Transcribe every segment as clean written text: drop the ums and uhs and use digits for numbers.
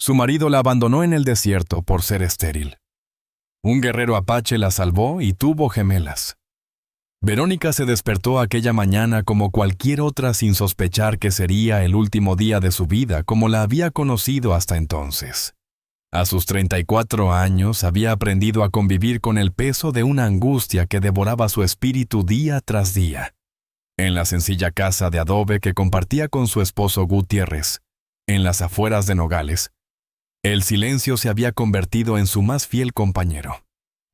Su marido la abandonó en el desierto por ser estéril. Un guerrero apache la salvó y tuvo gemelas. Verónica se despertó aquella mañana como cualquier otra sin sospechar que sería el último día de su vida como la había conocido hasta entonces. A sus 34 años había aprendido a convivir con el peso de una angustia que devoraba su espíritu día tras día. En la sencilla casa de adobe que compartía con su esposo Gutiérrez, en las afueras de Nogales, el silencio se había convertido en su más fiel compañero.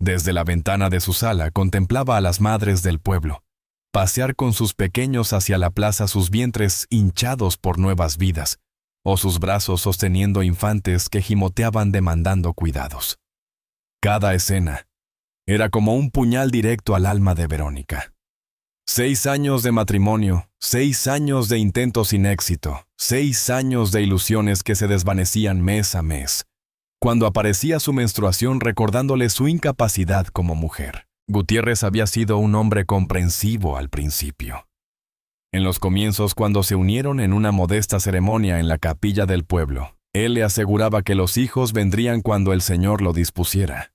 Desde la ventana de su sala contemplaba a las madres del pueblo, pasear con sus pequeños hacia la plaza sus vientres hinchados por nuevas vidas, o sus brazos sosteniendo infantes que gimoteaban demandando cuidados. Cada escena era como un puñal directo al alma de Verónica. 6 años de matrimonio, 6 años de intentos sin éxito, 6 años de ilusiones que se desvanecían mes a mes, cuando aparecía su menstruación recordándole su incapacidad como mujer. Gutiérrez había sido un hombre comprensivo al principio. En los comienzos, cuando se unieron en una modesta ceremonia en la capilla del pueblo, él le aseguraba que los hijos vendrían cuando el Señor lo dispusiera.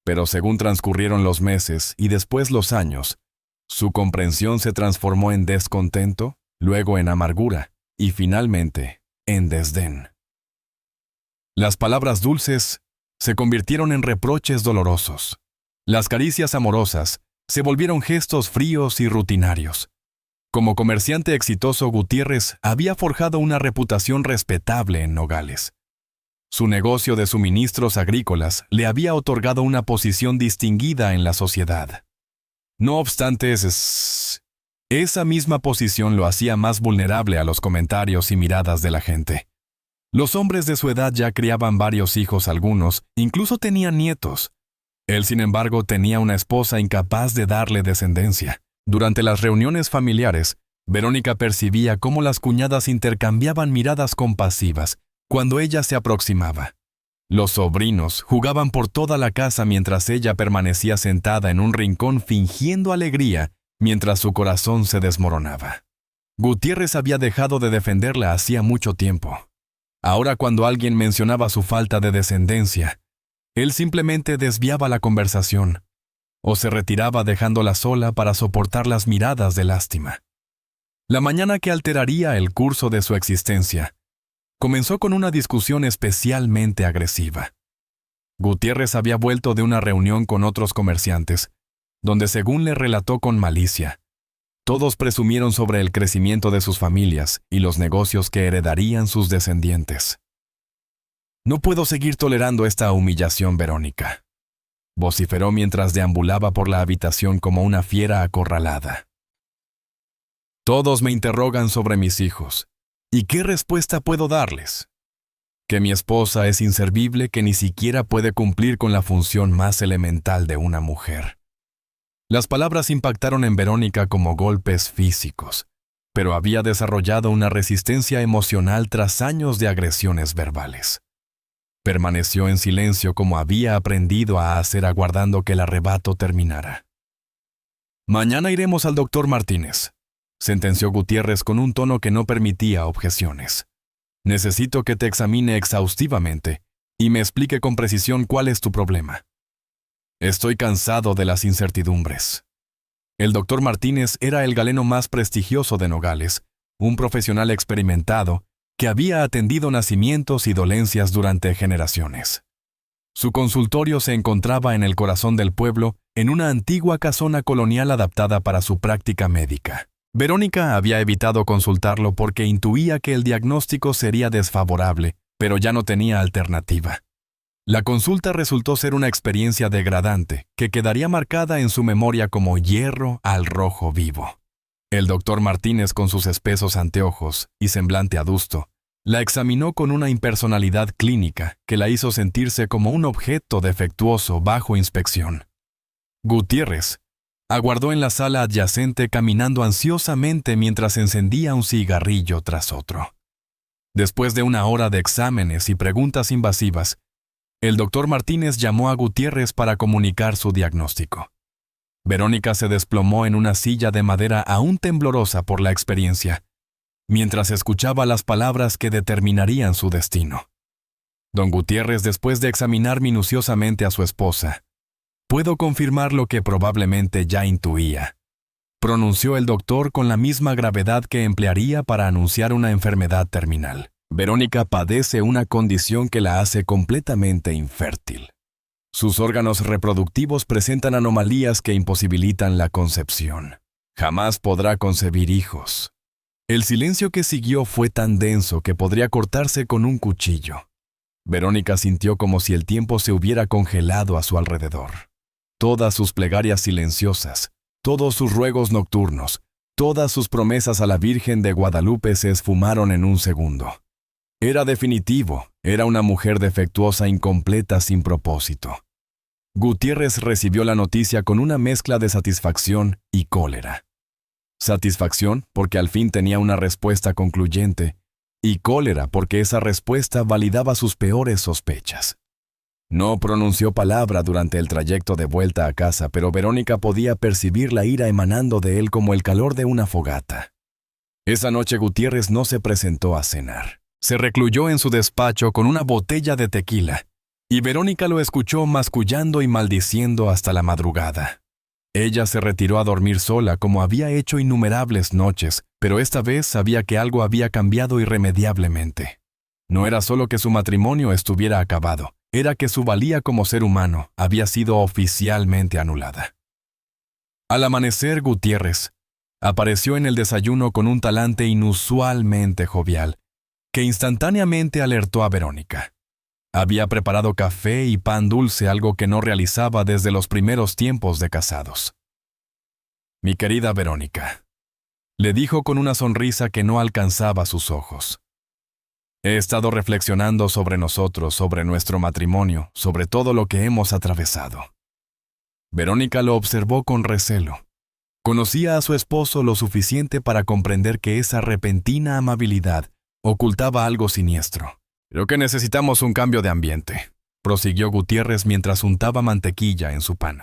Pero según transcurrieron los meses y después los años, su comprensión se transformó en descontento, luego en amargura y finalmente en desdén. Las palabras dulces se convirtieron en reproches dolorosos. Las caricias amorosas se volvieron gestos fríos y rutinarios. Como comerciante exitoso, Gutiérrez había forjado una reputación respetable en Nogales. Su negocio de suministros agrícolas le había otorgado una posición distinguida en la sociedad. No obstante, esa misma posición lo hacía más vulnerable a los comentarios y miradas de la gente. Los hombres de su edad ya criaban varios hijos, algunos incluso tenían nietos. Él, sin embargo, tenía una esposa incapaz de darle descendencia. Durante las reuniones familiares, Verónica percibía cómo las cuñadas intercambiaban miradas compasivas cuando ella se aproximaba. Los sobrinos jugaban por toda la casa mientras ella permanecía sentada en un rincón fingiendo alegría mientras su corazón se desmoronaba. Gutiérrez había dejado de defenderla hacía mucho tiempo. Ahora, cuando alguien mencionaba su falta de descendencia, él simplemente desviaba la conversación o se retiraba dejándola sola para soportar las miradas de lástima. La mañana que alteraría el curso de su existencia comenzó con una discusión especialmente agresiva. Gutiérrez había vuelto de una reunión con otros comerciantes, donde, según le relató con malicia, todos presumieron sobre el crecimiento de sus familias y los negocios que heredarían sus descendientes. «No puedo seguir tolerando esta humillación, Verónica», vociferó mientras deambulaba por la habitación como una fiera acorralada. «Todos me interrogan sobre mis hijos. ¿Y qué respuesta puedo darles? Que mi esposa es inservible, que ni siquiera puede cumplir con la función más elemental de una mujer». Las palabras impactaron en Verónica como golpes físicos, pero había desarrollado una resistencia emocional tras años de agresiones verbales. Permaneció en silencio como había aprendido a hacer aguardando que el arrebato terminara. «Mañana iremos al doctor Martínez», sentenció Gutiérrez con un tono que no permitía objeciones. «Necesito que te examine exhaustivamente y me explique con precisión cuál es tu problema. Estoy cansado de las incertidumbres». El doctor Martínez era el galeno más prestigioso de Nogales, un profesional experimentado que había atendido nacimientos y dolencias durante generaciones. Su consultorio se encontraba en el corazón del pueblo, en una antigua casona colonial adaptada para su práctica médica. Verónica había evitado consultarlo porque intuía que el diagnóstico sería desfavorable, pero ya no tenía alternativa. La consulta resultó ser una experiencia degradante que quedaría marcada en su memoria como hierro al rojo vivo. El doctor Martínez, con sus espesos anteojos y semblante adusto, la examinó con una impersonalidad clínica que la hizo sentirse como un objeto defectuoso bajo inspección. Gutiérrez aguardó en la sala adyacente caminando ansiosamente mientras encendía un cigarrillo tras otro. Después de una hora de exámenes y preguntas invasivas, el doctor Martínez llamó a Gutiérrez para comunicar su diagnóstico. Verónica se desplomó en una silla de madera aún temblorosa por la experiencia, mientras escuchaba las palabras que determinarían su destino. Don Gutiérrez, después de examinar minuciosamente a su esposa, «Puedo confirmar lo que probablemente ya intuía», pronunció el doctor con la misma gravedad que emplearía para anunciar una enfermedad terminal. «Verónica padece una condición que la hace completamente infértil. Sus órganos reproductivos presentan anomalías que imposibilitan la concepción. Jamás podrá concebir hijos». El silencio que siguió fue tan denso que podría cortarse con un cuchillo. Verónica sintió como si el tiempo se hubiera congelado a su alrededor. Todas sus plegarias silenciosas, todos sus ruegos nocturnos, todas sus promesas a la Virgen de Guadalupe se esfumaron en un segundo. Era definitivo, era una mujer defectuosa, incompleta, sin propósito. Gutiérrez recibió la noticia con una mezcla de satisfacción y cólera. Satisfacción porque al fin tenía una respuesta concluyente, y cólera porque esa respuesta validaba sus peores sospechas. No pronunció palabra durante el trayecto de vuelta a casa, pero Verónica podía percibir la ira emanando de él como el calor de una fogata. Esa noche Gutiérrez no se presentó a cenar. Se recluyó en su despacho con una botella de tequila, y Verónica lo escuchó mascullando y maldiciendo hasta la madrugada. Ella se retiró a dormir sola como había hecho innumerables noches, pero esta vez sabía que algo había cambiado irremediablemente. No era solo que su matrimonio estuviera acabado, era que su valía como ser humano había sido oficialmente anulada. Al amanecer, Gutiérrez apareció en el desayuno con un talante inusualmente jovial, que instantáneamente alertó a Verónica. Había preparado café y pan dulce, algo que no realizaba desde los primeros tiempos de casados. «Mi querida Verónica», le dijo con una sonrisa que no alcanzaba sus ojos. «He estado reflexionando sobre nosotros, sobre nuestro matrimonio, sobre todo lo que hemos atravesado». Verónica lo observó con recelo. Conocía a su esposo lo suficiente para comprender que esa repentina amabilidad ocultaba algo siniestro. «Creo que necesitamos un cambio de ambiente», prosiguió Gutiérrez mientras untaba mantequilla en su pan.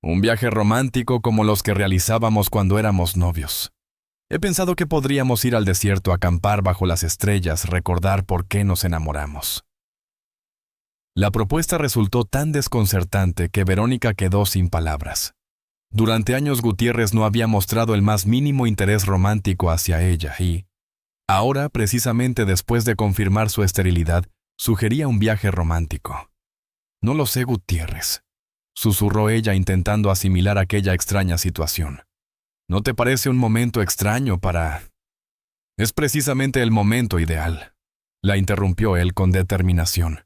«Un viaje romántico como los que realizábamos cuando éramos novios. He pensado que podríamos ir al desierto a acampar bajo las estrellas, recordar por qué nos enamoramos». La propuesta resultó tan desconcertante que Verónica quedó sin palabras. Durante años Gutiérrez no había mostrado el más mínimo interés romántico hacia ella y, ahora, precisamente después de confirmar su esterilidad, sugería un viaje romántico. «No lo sé, Gutiérrez», susurró ella intentando asimilar aquella extraña situación. «¿No te parece un momento extraño para...?» «Es precisamente el momento ideal», la interrumpió él con determinación.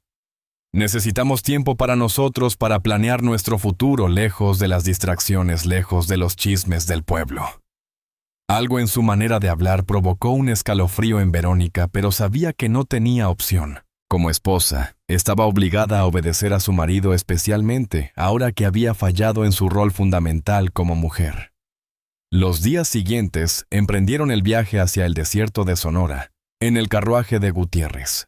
«Necesitamos tiempo para nosotros para planear nuestro futuro lejos de las distracciones, lejos de los chismes del pueblo». Algo en su manera de hablar provocó un escalofrío en Verónica, pero sabía que no tenía opción. Como esposa, estaba obligada a obedecer a su marido, especialmente ahora que había fallado en su rol fundamental como mujer. Los días siguientes emprendieron el viaje hacia el desierto de Sonora, en el carruaje de Gutiérrez.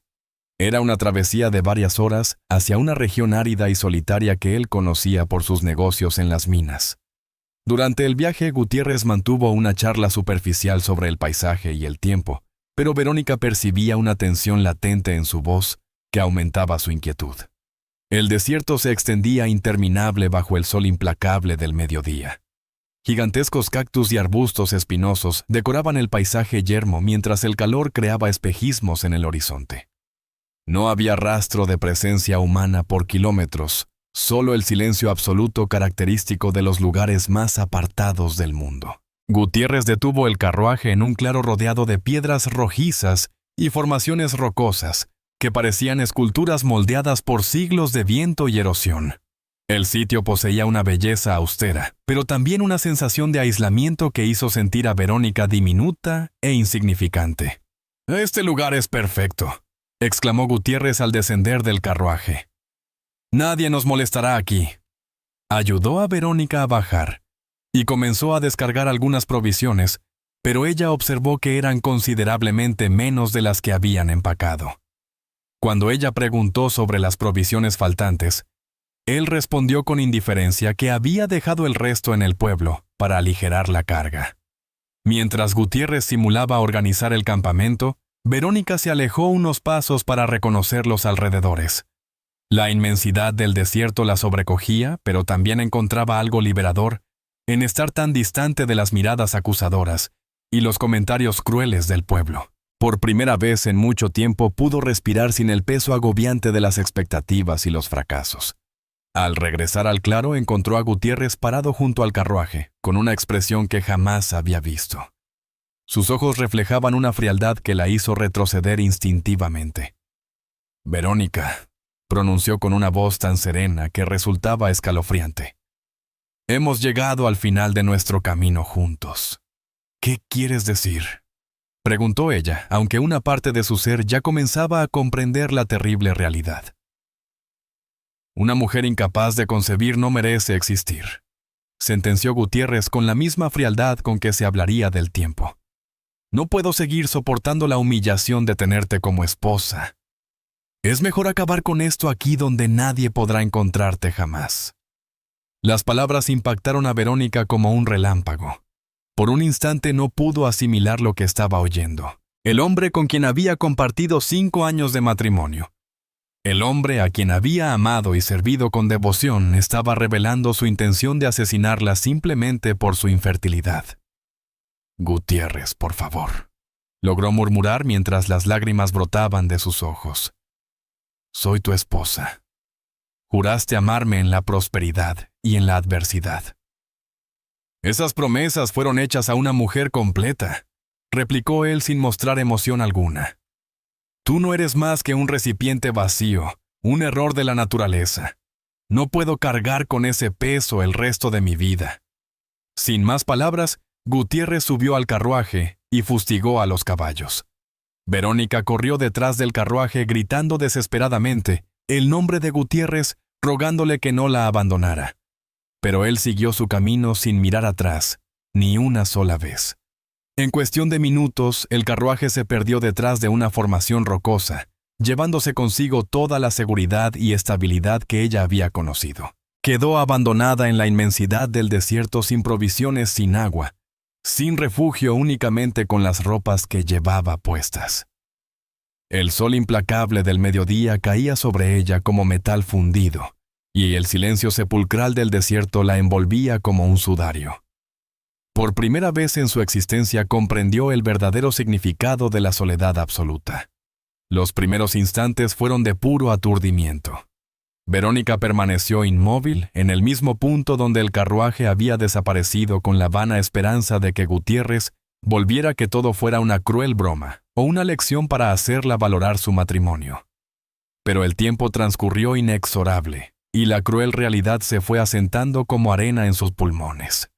Era una travesía de varias horas hacia una región árida y solitaria que él conocía por sus negocios en las minas. Durante el viaje, Gutiérrez mantuvo una charla superficial sobre el paisaje y el tiempo, pero Verónica percibía una tensión latente en su voz que aumentaba su inquietud. El desierto se extendía interminable bajo el sol implacable del mediodía. Gigantescos cactus y arbustos espinosos decoraban el paisaje yermo mientras el calor creaba espejismos en el horizonte. No había rastro de presencia humana por kilómetros, solo el silencio absoluto característico de los lugares más apartados del mundo. Gutiérrez detuvo el carruaje en un claro rodeado de piedras rojizas y formaciones rocosas que parecían esculturas moldeadas por siglos de viento y erosión. El sitio poseía una belleza austera, pero también una sensación de aislamiento que hizo sentir a Verónica diminuta e insignificante. «Este lugar es perfecto», exclamó Gutiérrez al descender del carruaje. «Nadie nos molestará aquí». Ayudó a Verónica a bajar y comenzó a descargar algunas provisiones, pero ella observó que eran considerablemente menos de las que habían empacado. Cuando ella preguntó sobre las provisiones faltantes, él respondió con indiferencia que había dejado el resto en el pueblo para aligerar la carga. Mientras Gutiérrez simulaba organizar el campamento, Verónica se alejó unos pasos para reconocer los alrededores. La inmensidad del desierto la sobrecogía, pero también encontraba algo liberador en estar tan distante de las miradas acusadoras y los comentarios crueles del pueblo. Por primera vez en mucho tiempo pudo respirar sin el peso agobiante de las expectativas y los fracasos. Al regresar al claro, encontró a Gutiérrez parado junto al carruaje, con una expresión que jamás había visto. Sus ojos reflejaban una frialdad que la hizo retroceder instintivamente. «Verónica», pronunció con una voz tan serena que resultaba escalofriante. «Hemos llegado al final de nuestro camino juntos. ¿Qué quieres decir?», preguntó ella, aunque una parte de su ser ya comenzaba a comprender la terrible realidad. «Una mujer incapaz de concebir no merece existir», sentenció Gutiérrez con la misma frialdad con que se hablaría del tiempo. «No puedo seguir soportando la humillación de tenerte como esposa. Es mejor acabar con esto aquí donde nadie podrá encontrarte jamás». Las palabras impactaron a Verónica como un relámpago. Por un instante no pudo asimilar lo que estaba oyendo. El hombre con quien había compartido 5 años de matrimonio, el hombre a quien había amado y servido con devoción, estaba revelando su intención de asesinarla simplemente por su infertilidad. «Gutiérrez, por favor», logró murmurar mientras las lágrimas brotaban de sus ojos. «Soy tu esposa. Juraste amarme en la prosperidad y en la adversidad». «Esas promesas fueron hechas a una mujer completa», replicó él sin mostrar emoción alguna. «Tú no eres más que un recipiente vacío, un error de la naturaleza. No puedo cargar con ese peso el resto de mi vida». Sin más palabras, Gutiérrez subió al carruaje y fustigó a los caballos. Verónica corrió detrás del carruaje gritando desesperadamente el nombre de Gutiérrez, rogándole que no la abandonara. Pero él siguió su camino sin mirar atrás, ni una sola vez. En cuestión de minutos, el carruaje se perdió detrás de una formación rocosa, llevándose consigo toda la seguridad y estabilidad que ella había conocido. Quedó abandonada en la inmensidad del desierto sin provisiones, sin agua, sin refugio, únicamente con las ropas que llevaba puestas. El sol implacable del mediodía caía sobre ella como metal fundido, y el silencio sepulcral del desierto la envolvía como un sudario. Por primera vez en su existencia comprendió el verdadero significado de la soledad absoluta. Los primeros instantes fueron de puro aturdimiento. Verónica permaneció inmóvil en el mismo punto donde el carruaje había desaparecido, con la vana esperanza de que Gutiérrez volviera, que todo fuera una cruel broma o una lección para hacerla valorar su matrimonio. Pero el tiempo transcurrió inexorable y la cruel realidad se fue asentando como arena en sus pulmones.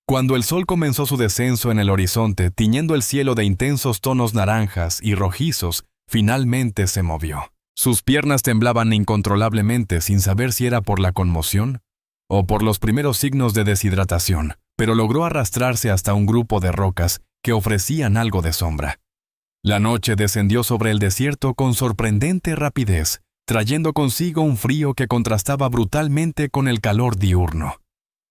Cuando el sol comenzó su descenso en el horizonte, tiñendo el cielo de intensos tonos naranjas y rojizos, finalmente se movió. Sus piernas temblaban incontrolablemente, sin saber si era por la conmoción o por los primeros signos de deshidratación, pero logró arrastrarse hasta un grupo de rocas que ofrecían algo de sombra. La noche descendió sobre el desierto con sorprendente rapidez, trayendo consigo un frío que contrastaba brutalmente con el calor diurno.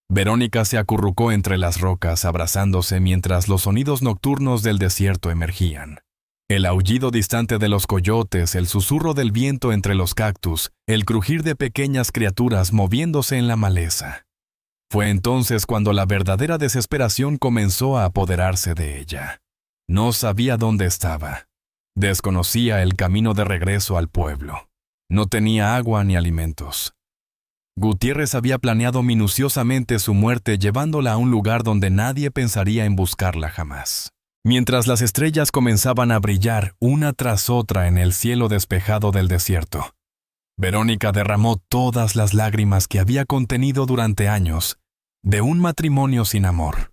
Verónica se acurrucó entre las rocas, abrazándose mientras los sonidos nocturnos del desierto emergían. El aullido distante de los coyotes, el susurro del viento entre los cactus, el crujir de pequeñas criaturas moviéndose en la maleza. Fue entonces cuando la verdadera desesperación comenzó a apoderarse de ella. No sabía dónde estaba. Desconocía el camino de regreso al pueblo. No tenía agua ni alimentos. Gutiérrez había planeado minuciosamente su muerte, llevándola a un lugar donde nadie pensaría en buscarla jamás. Mientras las estrellas comenzaban a brillar una tras otra en el cielo despejado del desierto, Verónica derramó todas las lágrimas que había contenido durante años de un matrimonio sin amor.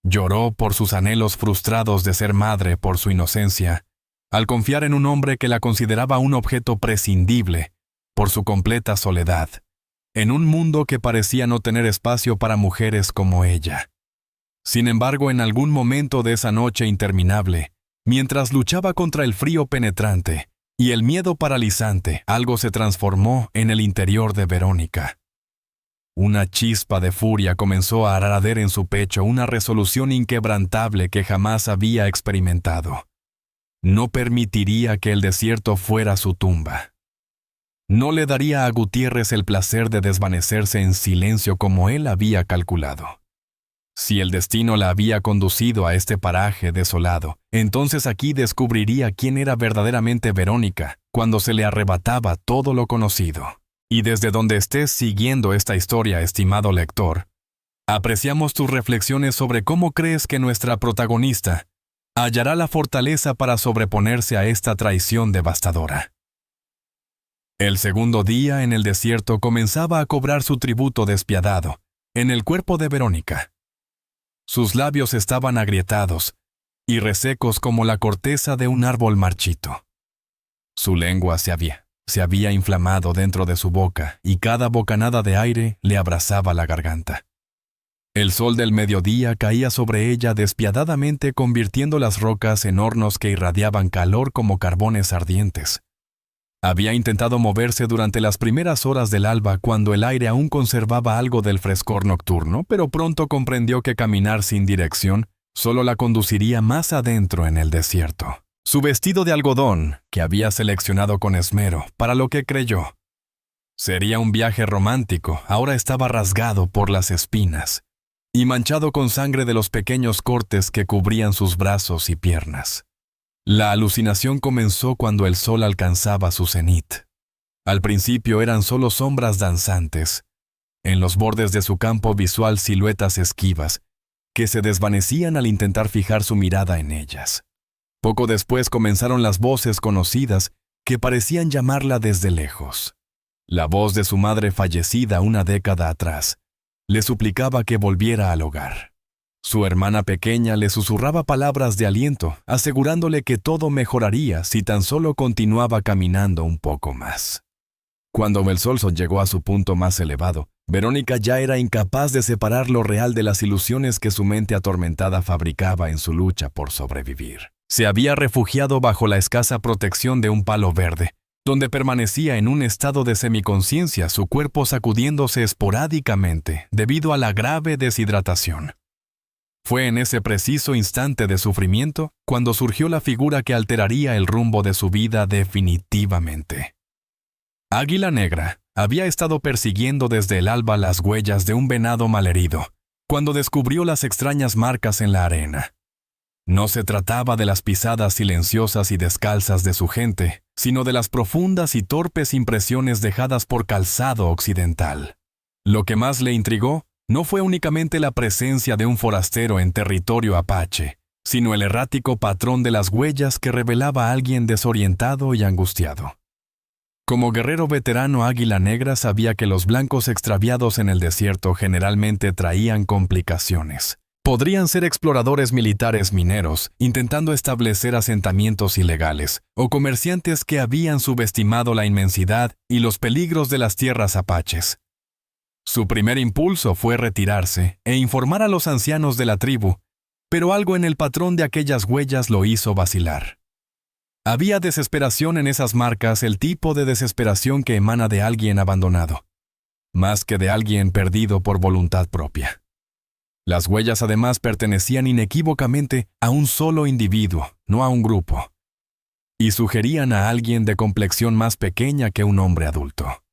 Lloró por sus anhelos frustrados de ser madre, por su inocencia, al confiar en un hombre que la consideraba un objeto prescindible, por su completa soledad, en un mundo que parecía no tener espacio para mujeres como ella. Sin embargo, en algún momento de esa noche interminable, mientras luchaba contra el frío penetrante y el miedo paralizante, algo se transformó en el interior de Verónica. Una chispa de furia comenzó a arder en su pecho, una resolución inquebrantable que jamás había experimentado. No permitiría que el desierto fuera su tumba. No le daría a Gutiérrez el placer de desvanecerse en silencio como él había calculado. Si el destino la había conducido a este paraje desolado, entonces aquí descubriría quién era verdaderamente Verónica cuando se le arrebataba todo lo conocido. Y desde donde estés siguiendo esta historia, estimado lector, apreciamos tus reflexiones sobre cómo crees que nuestra protagonista hallará la fortaleza para sobreponerse a esta traición devastadora. El segundo día en el desierto comenzaba a cobrar su tributo despiadado en el cuerpo de Verónica. Sus labios estaban agrietados y resecos como la corteza de un árbol marchito. Su lengua se había inflamado dentro de su boca y cada bocanada de aire le abrasaba la garganta. El sol del mediodía caía sobre ella despiadadamente, convirtiendo las rocas en hornos que irradiaban calor como carbones ardientes. Había intentado moverse durante las primeras horas del alba cuando el aire aún conservaba algo del frescor nocturno, pero pronto comprendió que caminar sin dirección solo la conduciría más adentro en el desierto. Su vestido de algodón, que había seleccionado con esmero para lo que creyó sería un viaje romántico, ahora estaba rasgado por las espinas y manchado con sangre de los pequeños cortes que cubrían sus brazos y piernas. La alucinación comenzó cuando el sol alcanzaba su cenit. Al principio eran solo sombras danzantes, en los bordes de su campo visual siluetas esquivas, que se desvanecían al intentar fijar su mirada en ellas. Poco después comenzaron las voces conocidas que parecían llamarla desde lejos. La voz de su madre fallecida una década atrás le suplicaba que volviera al hogar. Su hermana pequeña le susurraba palabras de aliento, asegurándole que todo mejoraría si tan solo continuaba caminando un poco más. Cuando el sol llegó a su punto más elevado, Verónica ya era incapaz de separar lo real de las ilusiones que su mente atormentada fabricaba en su lucha por sobrevivir. Se había refugiado bajo la escasa protección de un palo verde, donde permanecía en un estado de semiconciencia, su cuerpo sacudiéndose esporádicamente debido a la grave deshidratación. Fue en ese preciso instante de sufrimiento cuando surgió la figura que alteraría el rumbo de su vida definitivamente. Águila Negra había estado persiguiendo desde el alba las huellas de un venado malherido, cuando descubrió las extrañas marcas en la arena. No se trataba de las pisadas silenciosas y descalzas de su gente, sino de las profundas y torpes impresiones dejadas por calzado occidental. Lo que más le intrigó no fue únicamente la presencia de un forastero en territorio apache, sino el errático patrón de las huellas que revelaba a alguien desorientado y angustiado. Como guerrero veterano, Águila Negra sabía que los blancos extraviados en el desierto generalmente traían complicaciones. Podrían ser exploradores militares mineros, intentando establecer asentamientos ilegales, o comerciantes que habían subestimado la inmensidad y los peligros de las tierras apaches. Su primer impulso fue retirarse e informar a los ancianos de la tribu, pero algo en el patrón de aquellas huellas lo hizo vacilar. Había desesperación en esas marcas, el tipo de desesperación que emana de alguien abandonado, más que de alguien perdido por voluntad propia. Las huellas además pertenecían inequívocamente a un solo individuo, no a un grupo, y sugerían a alguien de complexión más pequeña que un hombre adulto.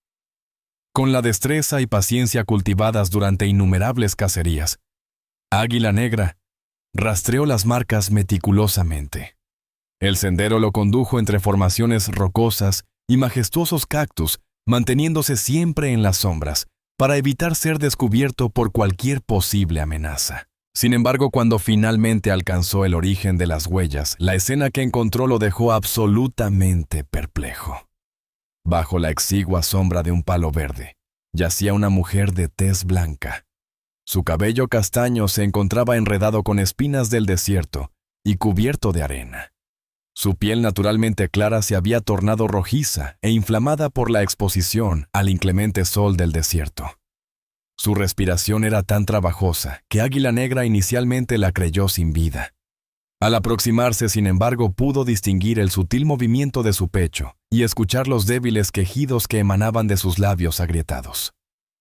Con la destreza y paciencia cultivadas durante innumerables cacerías, Águila Negra rastreó las marcas meticulosamente. El sendero lo condujo entre formaciones rocosas y majestuosos cactus, manteniéndose siempre en las sombras, para evitar ser descubierto por cualquier posible amenaza. Sin embargo, cuando finalmente alcanzó el origen de las huellas, la escena que encontró lo dejó absolutamente perplejo. Bajo la exigua sombra de un palo verde, yacía una mujer de tez blanca. Su cabello castaño se encontraba enredado con espinas del desierto y cubierto de arena. Su piel naturalmente clara se había tornado rojiza e inflamada por la exposición al inclemente sol del desierto. Su respiración era tan trabajosa que Águila Negra inicialmente la creyó sin vida. Al aproximarse, sin embargo, pudo distinguir el sutil movimiento de su pecho y escuchar los débiles quejidos que emanaban de sus labios agrietados.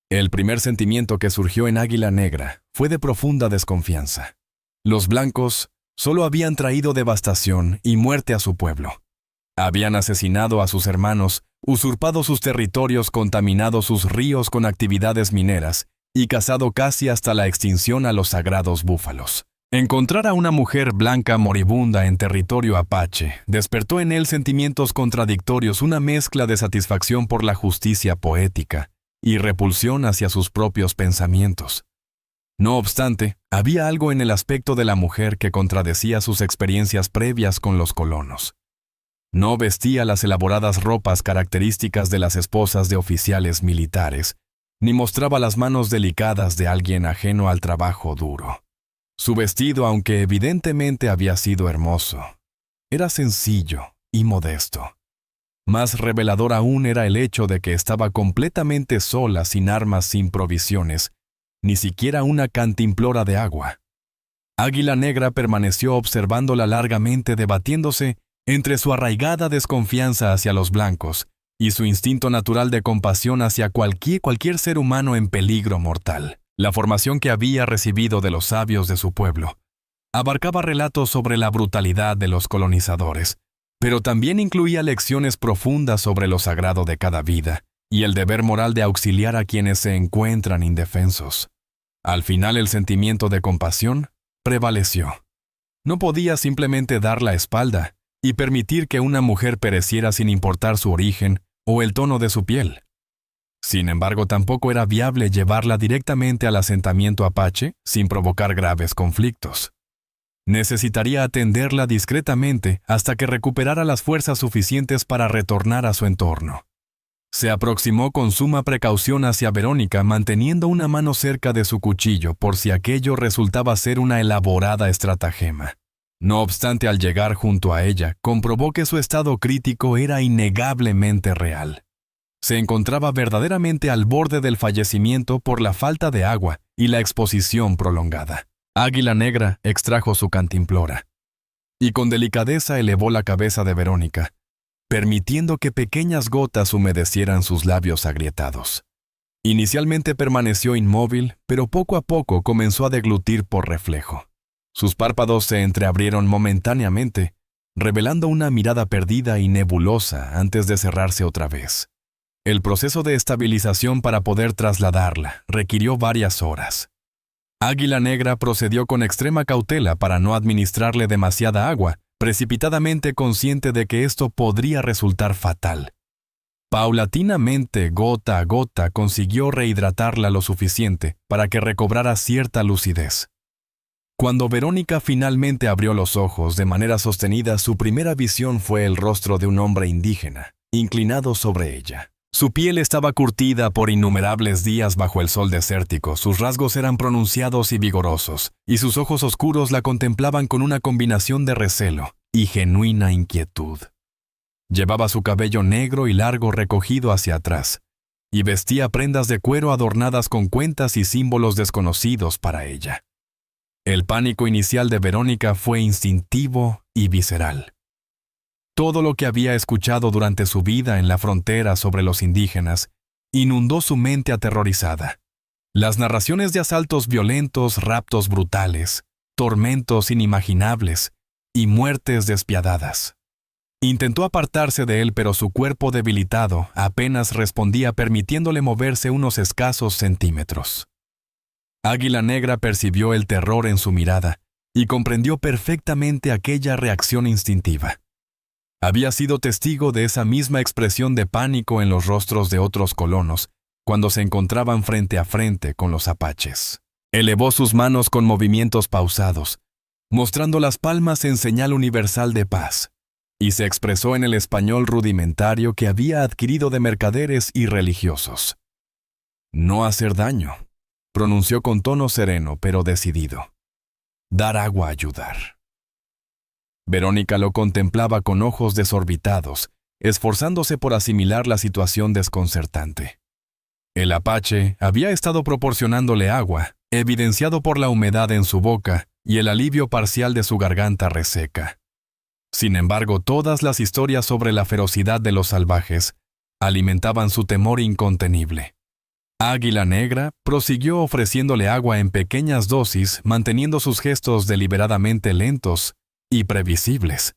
El primer sentimiento que surgió en Águila Negra fue de profunda desconfianza. Los blancos Solo habían traído devastación y muerte a su pueblo. Habían asesinado a sus hermanos, usurpado sus territorios, contaminado sus ríos con actividades mineras y cazado casi hasta la extinción a los sagrados búfalos. Encontrar a una mujer blanca moribunda en territorio apache despertó en él sentimientos contradictorios, una mezcla de satisfacción por la justicia poética y repulsión hacia sus propios pensamientos. No obstante, había algo en el aspecto de la mujer que contradecía sus experiencias previas con los colonos. No vestía las elaboradas ropas características de las esposas de oficiales militares, ni mostraba las manos delicadas de alguien ajeno al trabajo duro. Su vestido, aunque evidentemente había sido hermoso, era sencillo y modesto. Más revelador aún era el hecho de que estaba completamente sola, sin armas, sin provisiones, ni siquiera una cantimplora de agua. Águila Negra permaneció observándola largamente, debatiéndose entre su arraigada desconfianza hacia los blancos y su instinto natural de compasión hacia cualquier ser humano en peligro mortal. La formación que había recibido de los sabios de su pueblo abarcaba relatos sobre la brutalidad de los colonizadores, pero también incluía lecciones profundas sobre lo sagrado de cada vida y el deber moral de auxiliar a quienes se encuentran indefensos. Al final, el sentimiento de compasión prevaleció. No podía simplemente dar la espalda y permitir que una mujer pereciera sin importar su origen o el tono de su piel. Sin embargo, tampoco era viable llevarla directamente al asentamiento apache sin provocar graves conflictos. Necesitaría atenderla discretamente hasta que recuperara las fuerzas suficientes para retornar a su entorno. Se aproximó con suma precaución hacia Verónica, manteniendo una mano cerca de su cuchillo por si aquello resultaba ser una elaborada estratagema. No obstante, al llegar junto a ella, comprobó que su estado crítico era innegablemente real. Se encontraba verdaderamente al borde del fallecimiento por la falta de agua y la exposición prolongada. Águila Negra extrajo su cantimplora y con delicadeza elevó la cabeza de Verónica, permitiendo que pequeñas gotas humedecieran sus labios agrietados. Inicialmente permaneció inmóvil, pero poco a poco comenzó a deglutir por reflejo. Sus párpados se entreabrieron momentáneamente, revelando una mirada perdida y nebulosa antes de cerrarse otra vez. El proceso de estabilización para poder trasladarla requirió varias horas. Águila Negra procedió con extrema cautela para no administrarle demasiada agua, precipitadamente consciente de que esto podría resultar fatal. Paulatinamente, gota a gota, consiguió rehidratarla lo suficiente para que recobrara cierta lucidez. Cuando Verónica finalmente abrió los ojos de manera sostenida, su primera visión fue el rostro de un hombre indígena, inclinado sobre ella. Su piel estaba curtida por innumerables días bajo el sol desértico, sus rasgos eran pronunciados y vigorosos, y sus ojos oscuros la contemplaban con una combinación de recelo y genuina inquietud. Llevaba su cabello negro y largo recogido hacia atrás, y vestía prendas de cuero adornadas con cuentas y símbolos desconocidos para ella. El pánico inicial de Verónica fue instintivo y visceral. Todo lo que había escuchado durante su vida en la frontera sobre los indígenas inundó su mente aterrorizada. Las narraciones de asaltos violentos, raptos brutales, tormentos inimaginables y muertes despiadadas. Intentó apartarse de él, pero su cuerpo debilitado apenas respondía, permitiéndole moverse unos escasos centímetros. Águila Negra percibió el terror en su mirada y comprendió perfectamente aquella reacción instintiva. Había sido testigo de esa misma expresión de pánico en los rostros de otros colonos cuando se encontraban frente a frente con los apaches. Elevó sus manos con movimientos pausados, mostrando las palmas en señal universal de paz, y se expresó en el español rudimentario que había adquirido de mercaderes y religiosos. No hacer daño, pronunció con tono sereno pero decidido. Dar agua a ayudar. Verónica lo contemplaba con ojos desorbitados, esforzándose por asimilar la situación desconcertante. El apache había estado proporcionándole agua, evidenciado por la humedad en su boca y el alivio parcial de su garganta reseca. Sin embargo, todas las historias sobre la ferocidad de los salvajes alimentaban su temor incontenible. Águila Negra prosiguió ofreciéndole agua en pequeñas dosis, manteniendo sus gestos deliberadamente lentos y previsibles.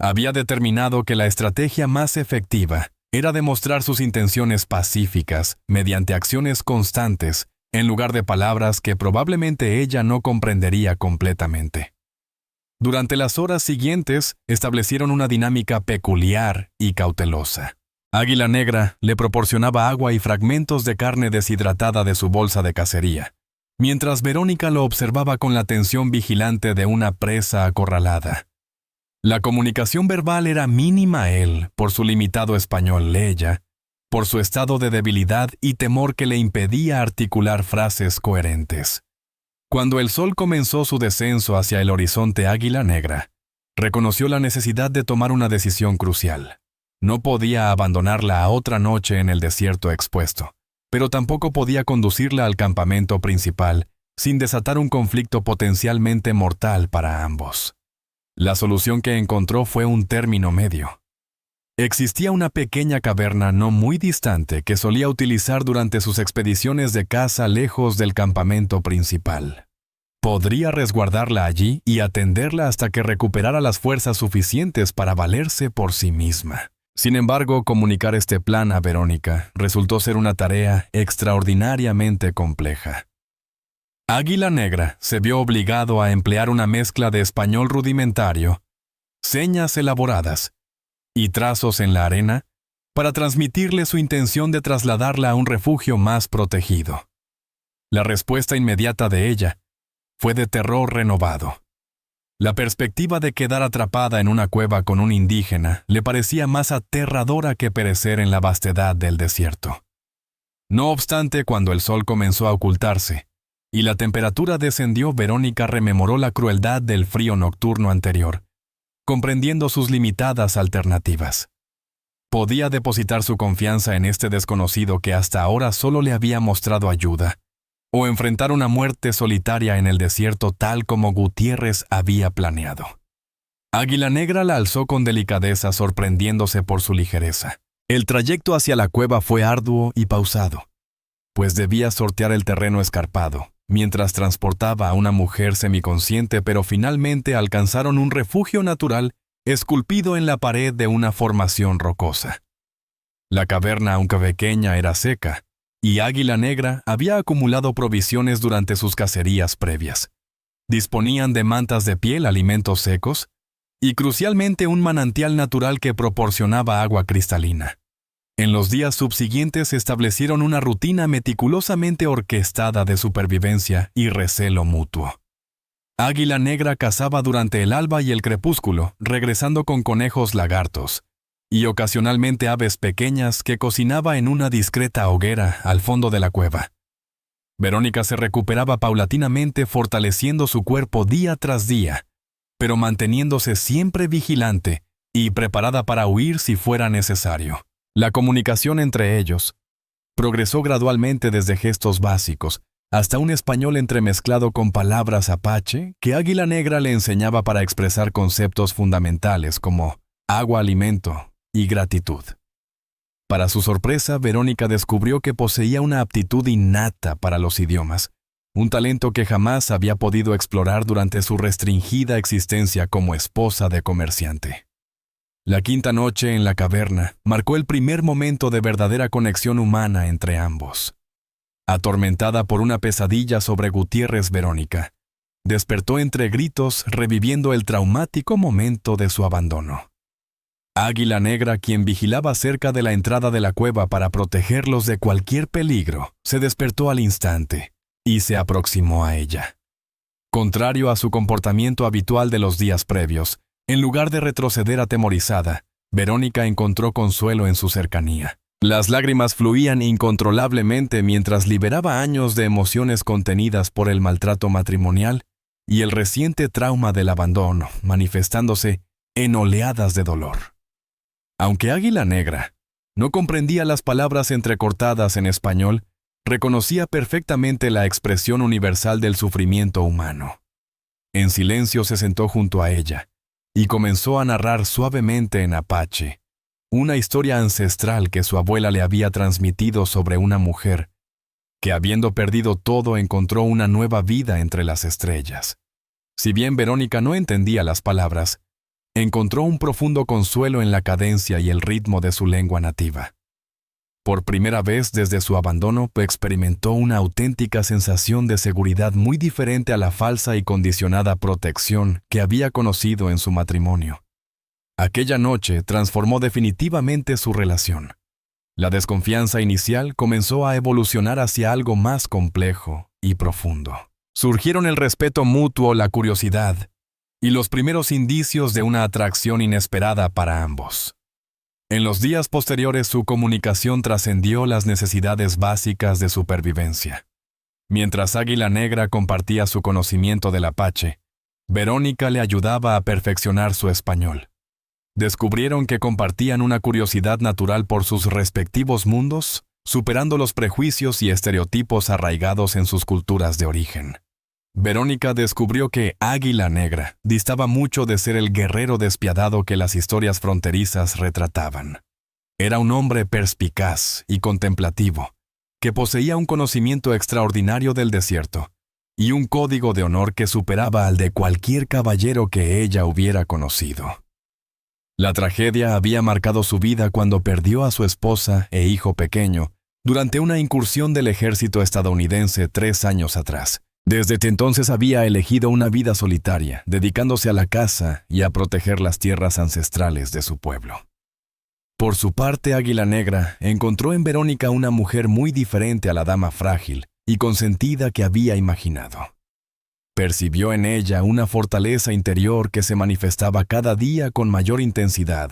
Había determinado que la estrategia más efectiva era demostrar sus intenciones pacíficas mediante acciones constantes, en lugar de palabras que probablemente ella no comprendería completamente. Durante las horas siguientes, establecieron una dinámica peculiar y cautelosa. Águila Negra le proporcionaba agua y fragmentos de carne deshidratada de su bolsa de cacería, mientras Verónica lo observaba con la atención vigilante de una presa acorralada. La comunicación verbal era mínima él, por su limitado español ella, por su estado de debilidad y temor que le impedía articular frases coherentes. Cuando el sol comenzó su descenso hacia el horizonte, Águila Negra reconoció la necesidad de tomar una decisión crucial. No podía abandonarla a otra noche en el desierto expuesto, pero tampoco podía conducirla al campamento principal sin desatar un conflicto potencialmente mortal para ambos. La solución que encontró fue un término medio. Existía una pequeña caverna no muy distante que solía utilizar durante sus expediciones de caza lejos del campamento principal. Podría resguardarla allí y atenderla hasta que recuperara las fuerzas suficientes para valerse por sí misma. Sin embargo, comunicar este plan a Verónica resultó ser una tarea extraordinariamente compleja. Águila Negra se vio obligado a emplear una mezcla de español rudimentario, señas elaboradas y trazos en la arena para transmitirle su intención de trasladarla a un refugio más protegido. La respuesta inmediata de ella fue de terror renovado. La perspectiva de quedar atrapada en una cueva con un indígena le parecía más aterradora que perecer en la vastedad del desierto. No obstante, cuando el sol comenzó a ocultarse y la temperatura descendió, Verónica rememoró la crueldad del frío nocturno anterior, comprendiendo sus limitadas alternativas. Podía depositar su confianza en este desconocido que hasta ahora solo le había mostrado ayuda, o enfrentar una muerte solitaria en el desierto tal como Gutiérrez había planeado. Águila Negra la alzó con delicadeza, sorprendiéndose por su ligereza. El trayecto hacia la cueva fue arduo y pausado, pues debía sortear el terreno escarpado, mientras transportaba a una mujer semiconsciente, pero finalmente alcanzaron un refugio natural esculpido en la pared de una formación rocosa. La caverna, aunque pequeña, era seca, y Águila Negra había acumulado provisiones durante sus cacerías previas. Disponían de mantas de piel, alimentos secos, y crucialmente un manantial natural que proporcionaba agua cristalina. En los días subsiguientes establecieron una rutina meticulosamente orquestada de supervivencia y recelo mutuo. Águila Negra cazaba durante el alba y el crepúsculo, regresando con conejos lagartos, y ocasionalmente aves pequeñas que cocinaba en una discreta hoguera al fondo de la cueva. Verónica se recuperaba paulatinamente, fortaleciendo su cuerpo día tras día, pero manteniéndose siempre vigilante y preparada para huir si fuera necesario. La comunicación entre ellos progresó gradualmente desde gestos básicos hasta un español entremezclado con palabras apache que Águila Negra le enseñaba para expresar conceptos fundamentales como agua, alimento y gratitud. Para su sorpresa, Verónica descubrió que poseía una aptitud innata para los idiomas, un talento que jamás había podido explorar durante su restringida existencia como esposa de comerciante. La quinta noche en la caverna marcó el primer momento de verdadera conexión humana entre ambos. Atormentada por una pesadilla sobre Gutiérrez, Verónica despertó entre gritos, reviviendo el traumático momento de su abandono. Águila Negra, quien vigilaba cerca de la entrada de la cueva para protegerlos de cualquier peligro, se despertó al instante y se aproximó a ella. Contrario a su comportamiento habitual de los días previos, en lugar de retroceder atemorizada, Verónica encontró consuelo en su cercanía. Las lágrimas fluían incontrolablemente mientras liberaba años de emociones contenidas por el maltrato matrimonial y el reciente trauma del abandono, manifestándose en oleadas de dolor. Aunque Águila Negra no comprendía las palabras entrecortadas en español, reconocía perfectamente la expresión universal del sufrimiento humano. En silencio se sentó junto a ella y comenzó a narrar suavemente en apache una historia ancestral que su abuela le había transmitido sobre una mujer que habiendo perdido todo encontró una nueva vida entre las estrellas. Si bien Verónica no entendía las palabras, encontró un profundo consuelo en la cadencia y el ritmo de su lengua nativa. Por primera vez desde su abandono experimentó una auténtica sensación de seguridad muy diferente a la falsa y condicionada protección que había conocido en su matrimonio. Aquella noche transformó definitivamente su relación. La desconfianza inicial comenzó a evolucionar hacia algo más complejo y profundo. Surgieron el respeto mutuo, la curiosidad y los primeros indicios de una atracción inesperada para ambos. En los días posteriores su comunicación trascendió las necesidades básicas de supervivencia. Mientras Águila Negra compartía su conocimiento del apache, Verónica le ayudaba a perfeccionar su español. Descubrieron que compartían una curiosidad natural por sus respectivos mundos, superando los prejuicios y estereotipos arraigados en sus culturas de origen. Verónica descubrió que Águila Negra distaba mucho de ser el guerrero despiadado que las historias fronterizas retrataban. Era un hombre perspicaz y contemplativo, que poseía un conocimiento extraordinario del desierto y un código de honor que superaba al de cualquier caballero que ella hubiera conocido. La tragedia había marcado su vida cuando perdió a su esposa e hijo pequeño durante una incursión del ejército estadounidense 3 años atrás. Desde entonces había elegido una vida solitaria, dedicándose a la caza y a proteger las tierras ancestrales de su pueblo. Por su parte, Águila Negra encontró en Verónica una mujer muy diferente a la dama frágil y consentida que había imaginado. Percibió en ella una fortaleza interior que se manifestaba cada día con mayor intensidad,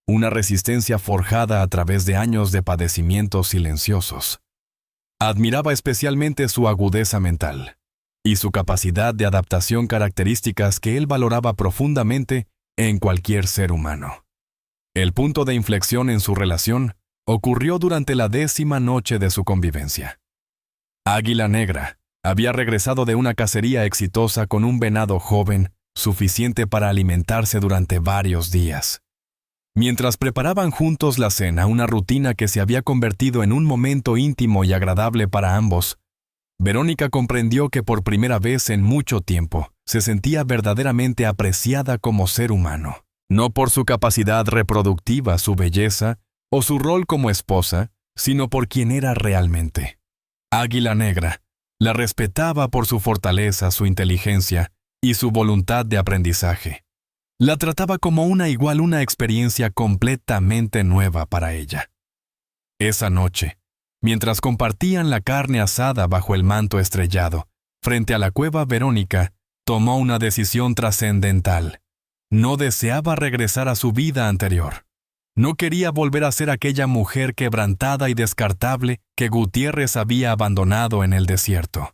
una resistencia forjada a través de años de padecimientos silenciosos. Admiraba especialmente su agudeza mental y su capacidad de adaptación, características que él valoraba profundamente en cualquier ser humano. El punto de inflexión en su relación ocurrió durante la 10ª noche de su convivencia. Águila Negra había regresado de una cacería exitosa con un venado joven, suficiente para alimentarse durante varios días. Mientras preparaban juntos la cena, una rutina que se había convertido en un momento íntimo y agradable para ambos, Verónica comprendió que por primera vez en mucho tiempo se sentía verdaderamente apreciada como ser humano, no por su capacidad reproductiva, su belleza o su rol como esposa, sino por quien era realmente. Águila Negra la respetaba por su fortaleza, su inteligencia y su voluntad de aprendizaje. La trataba como una experiencia completamente nueva para ella. Esa noche, mientras compartían la carne asada bajo el manto estrellado, frente a la cueva, Verónica tomó una decisión trascendental. No deseaba regresar a su vida anterior. No quería volver a ser aquella mujer quebrantada y descartable que Gutiérrez había abandonado en el desierto.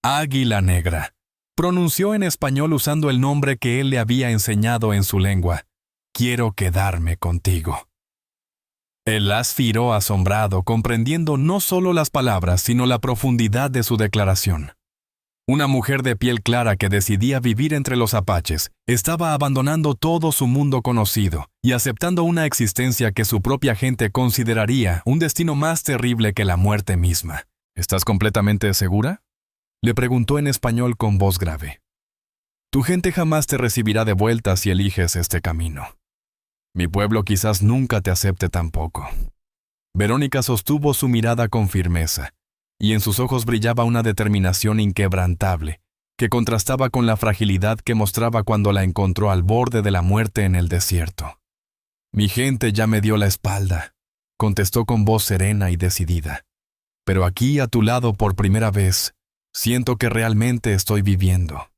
Águila Negra pronunció en español usando el nombre que él le había enseñado en su lengua. Quiero quedarme contigo. Él aspiró asombrado, comprendiendo no solo las palabras, sino la profundidad de su declaración. Una mujer de piel clara que decidía vivir entre los apaches estaba abandonando todo su mundo conocido y aceptando una existencia que su propia gente consideraría un destino más terrible que la muerte misma. ¿Estás completamente segura?, le preguntó en español con voz grave. Tu gente jamás te recibirá de vuelta si eliges este camino. Mi pueblo quizás nunca te acepte tampoco. Verónica sostuvo su mirada con firmeza, y en sus ojos brillaba una determinación inquebrantable, que contrastaba con la fragilidad que mostraba cuando la encontró al borde de la muerte en el desierto. Mi gente ya me dio la espalda, contestó con voz serena y decidida. Pero aquí a tu lado por primera vez, siento que realmente estoy viviendo.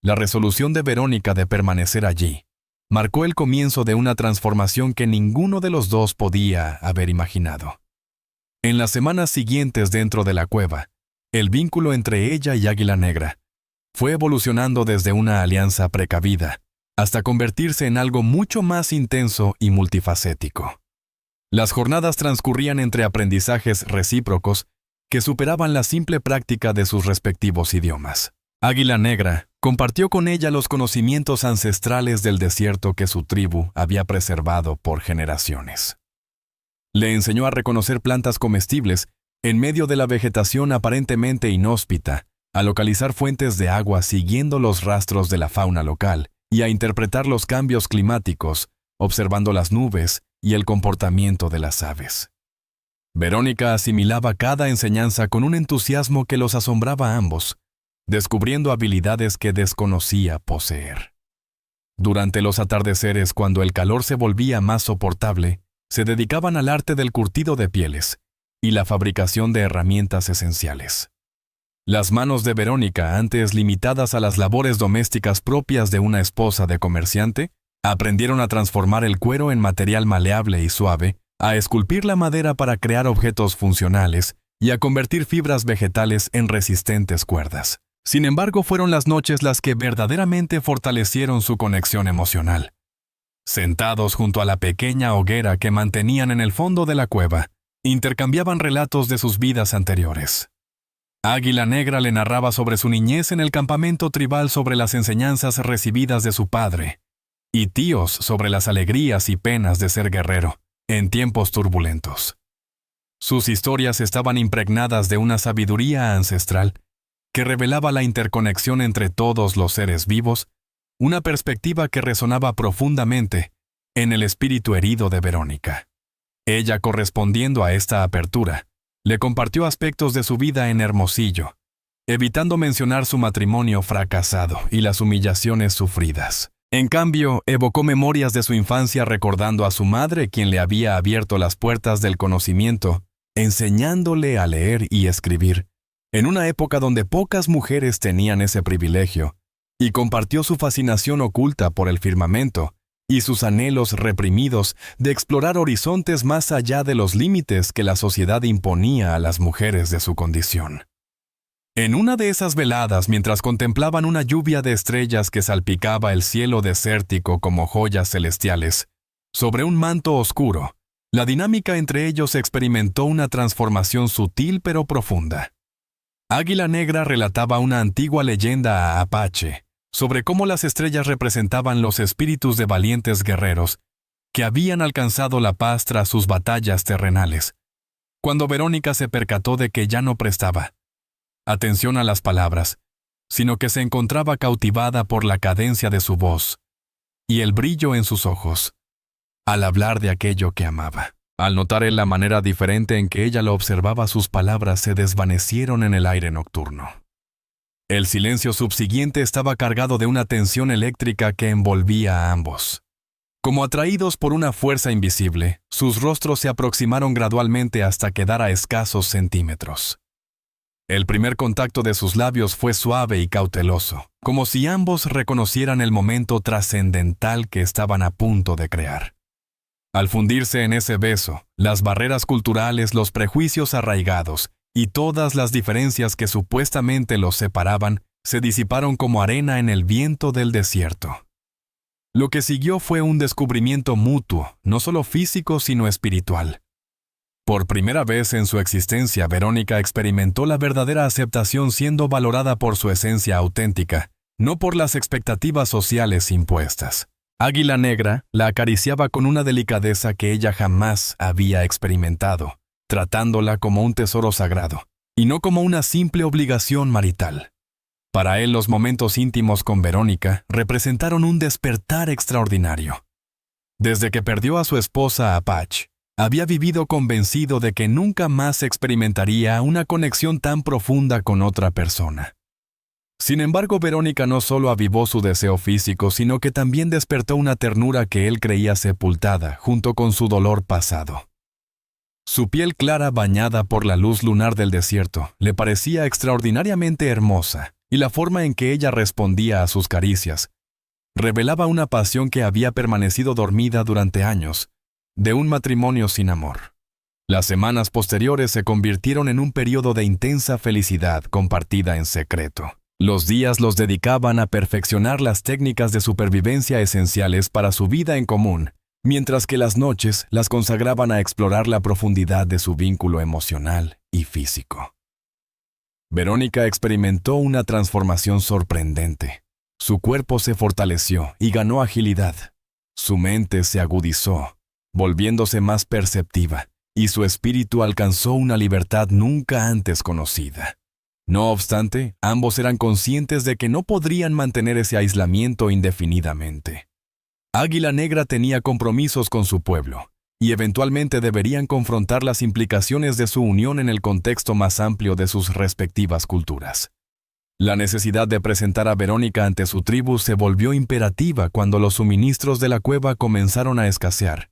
La resolución de Verónica de permanecer allí marcó el comienzo de una transformación que ninguno de los dos podía haber imaginado. En las semanas siguientes dentro de la cueva, el vínculo entre ella y Águila Negra fue evolucionando desde una alianza precavida hasta convertirse en algo mucho más intenso y multifacético. Las jornadas transcurrían entre aprendizajes recíprocos que superaban la simple práctica de sus respectivos idiomas. Águila Negra compartió con ella los conocimientos ancestrales del desierto que su tribu había preservado por generaciones. Le enseñó a reconocer plantas comestibles En medio de la vegetación aparentemente inhóspita, a localizar fuentes de agua siguiendo los rastros de la fauna local y a interpretar los cambios climáticos, observando las nubes y el comportamiento de las aves. Verónica asimilaba cada enseñanza con un entusiasmo que los asombraba a ambos, descubriendo habilidades que desconocía poseer. Durante los atardeceres, cuando el calor se volvía más soportable, se dedicaban al arte del curtido de pieles y la fabricación de herramientas esenciales. Las manos de Verónica, antes limitadas a las labores domésticas propias de una esposa de comerciante, aprendieron a transformar el cuero en material maleable y suave, a esculpir la madera para crear objetos funcionales y a convertir fibras vegetales en resistentes cuerdas. Sin embargo, fueron las noches las que verdaderamente fortalecieron su conexión emocional. Sentados junto a la pequeña hoguera que mantenían en el fondo de la cueva, intercambiaban relatos de sus vidas anteriores. Águila Negra le narraba sobre su niñez en el campamento tribal, sobre las enseñanzas recibidas de su padre, y Tíos sobre las alegrías y penas de ser guerrero en tiempos turbulentos. Sus historias estaban impregnadas de una sabiduría ancestral que revelaba la interconexión entre todos los seres vivos, una perspectiva que resonaba profundamente en el espíritu herido de Verónica. Ella, correspondiendo a esta apertura, le compartió aspectos de su vida en Hermosillo, evitando mencionar su matrimonio fracasado y las humillaciones sufridas. En cambio, evocó memorias de su infancia recordando a su madre, quien le había abierto las puertas del conocimiento, enseñándole a leer y escribir, en una época donde pocas mujeres tenían ese privilegio, y compartió su fascinación oculta por el firmamento y sus anhelos reprimidos de explorar horizontes más allá de los límites que la sociedad imponía a las mujeres de su condición. En una de esas veladas, mientras contemplaban una lluvia de estrellas que salpicaba el cielo desértico como joyas celestiales, sobre un manto oscuro, la dinámica entre ellos experimentó una transformación sutil pero profunda. Águila Negra relataba una antigua leyenda a Apache sobre cómo las estrellas representaban los espíritus de valientes guerreros que habían alcanzado la paz tras sus batallas terrenales, cuando Verónica se percató de que ya no prestaba atención a las palabras, sino que se encontraba cautivada por la cadencia de su voz y el brillo en sus ojos, al hablar de aquello que amaba. Al notar él la manera diferente en que ella lo observaba, sus palabras se desvanecieron en el aire nocturno. El silencio subsiguiente estaba cargado de una tensión eléctrica que envolvía a ambos. Como atraídos por una fuerza invisible, sus rostros se aproximaron gradualmente hasta quedar a escasos centímetros. El primer contacto de sus labios fue suave y cauteloso, como si ambos reconocieran el momento trascendental que estaban a punto de crear. Al fundirse en ese beso, las barreras culturales, los prejuicios arraigados y todas las diferencias que supuestamente los separaban se disiparon como arena en el viento del desierto. Lo que siguió fue un descubrimiento mutuo, no solo físico sino espiritual. Por primera vez en su existencia, Verónica experimentó la verdadera aceptación, siendo valorada por su esencia auténtica, no por las expectativas sociales impuestas. Águila Negra la acariciaba con una delicadeza que ella jamás había experimentado, tratándola como un tesoro sagrado, y no como una simple obligación marital. Para él, los momentos íntimos con Verónica representaron un despertar extraordinario. Desde que perdió a su esposa Apache, había vivido convencido de que nunca más experimentaría una conexión tan profunda con otra persona. Sin embargo, Verónica no solo avivó su deseo físico, sino que también despertó una ternura que él creía sepultada junto con su dolor pasado. Su piel clara, bañada por la luz lunar del desierto, le parecía extraordinariamente hermosa, y la forma en que ella respondía a sus caricias revelaba una pasión que había permanecido dormida durante años, de un matrimonio sin amor. Las semanas posteriores se convirtieron en un periodo de intensa felicidad compartida en secreto. Los días los dedicaban a perfeccionar las técnicas de supervivencia esenciales para su vida en común, mientras que las noches las consagraban a explorar la profundidad de su vínculo emocional y físico. Verónica experimentó una transformación sorprendente. Su cuerpo se fortaleció y ganó agilidad. Su mente se agudizó, volviéndose más perceptiva, y su espíritu alcanzó una libertad nunca antes conocida. No obstante, ambos eran conscientes de que no podrían mantener ese aislamiento indefinidamente. Águila Negra tenía compromisos con su pueblo, y eventualmente deberían confrontar las implicaciones de su unión en el contexto más amplio de sus respectivas culturas. La necesidad de presentar a Verónica ante su tribu se volvió imperativa cuando los suministros de la cueva comenzaron a escasear,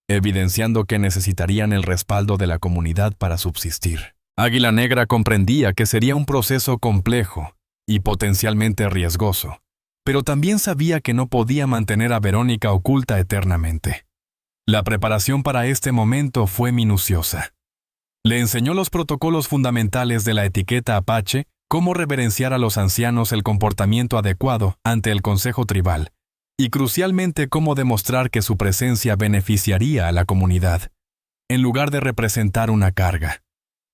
evidenciando que necesitarían el respaldo de la comunidad para subsistir. Águila Negra comprendía que sería un proceso complejo y potencialmente riesgoso, pero también sabía que no podía mantener a Verónica oculta eternamente. La preparación para este momento fue minuciosa. Le enseñó los protocolos fundamentales de la etiqueta apache, cómo reverenciar a los ancianos, el comportamiento adecuado ante el consejo tribal, y crucialmente cómo demostrar que su presencia beneficiaría a la comunidad, en lugar de representar una carga.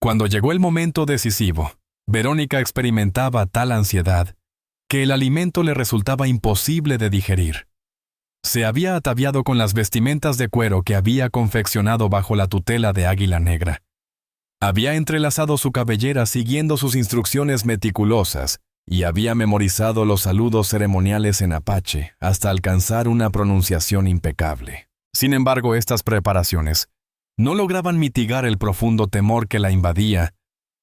Cuando llegó el momento decisivo, Verónica experimentaba tal ansiedad que el alimento le resultaba imposible de digerir. Se había ataviado con las vestimentas de cuero que había confeccionado bajo la tutela de Águila Negra. Había entrelazado su cabellera siguiendo sus instrucciones meticulosas y había memorizado los saludos ceremoniales en apache hasta alcanzar una pronunciación impecable. Sin embargo, estas preparaciones no lograban mitigar el profundo temor que la invadía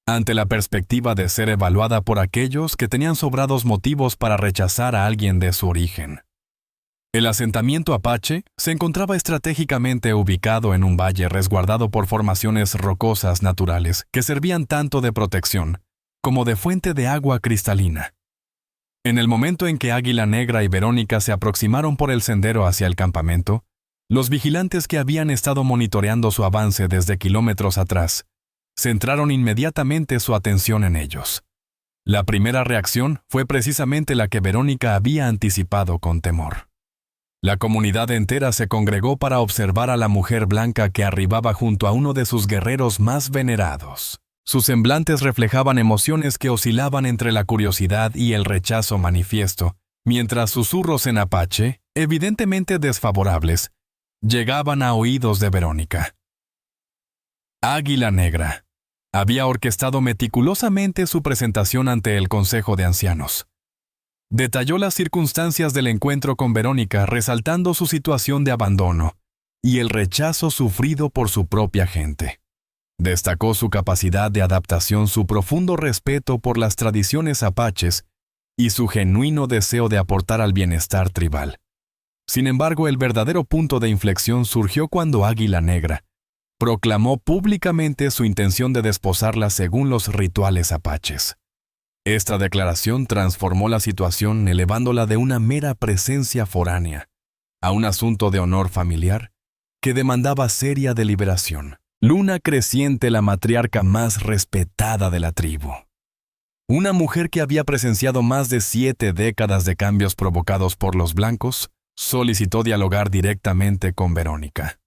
ante la perspectiva de ser evaluada por aquellos que tenían sobrados motivos para rechazar a alguien de su origen. El asentamiento apache se encontraba estratégicamente ubicado en un valle resguardado por formaciones rocosas naturales que servían tanto de protección como de fuente de agua cristalina. En el momento en que Águila Negra y Verónica se aproximaron por el sendero hacia el campamento, los vigilantes que habían estado monitoreando su avance desde kilómetros atrás centraron inmediatamente su atención en ellos. La primera reacción fue precisamente la que Verónica había anticipado con temor. La comunidad entera se congregó para observar a la mujer blanca que arribaba junto a uno de sus guerreros más venerados. Sus semblantes reflejaban emociones que oscilaban entre la curiosidad y el rechazo manifiesto, mientras susurros en apache, evidentemente desfavorables, llegaban a oídos de Verónica. Águila Negra había orquestado meticulosamente su presentación ante el Consejo de Ancianos. Detalló las circunstancias del encuentro con Verónica, resaltando su situación de abandono y el rechazo sufrido por su propia gente. Destacó su capacidad de adaptación, su profundo respeto por las tradiciones apaches y su genuino deseo de aportar al bienestar tribal. Sin embargo, el verdadero punto de inflexión surgió cuando Águila Negra proclamó públicamente su intención de desposarla según los rituales apaches. Esta declaración transformó la situación, elevándola de una mera presencia foránea a un asunto de honor familiar que demandaba seria deliberación. Luna Creciente, la matriarca más respetada de la tribu. Una mujer que había presenciado más de 7 décadas de cambios provocados por los blancos, solicitó dialogar directamente con Verónica.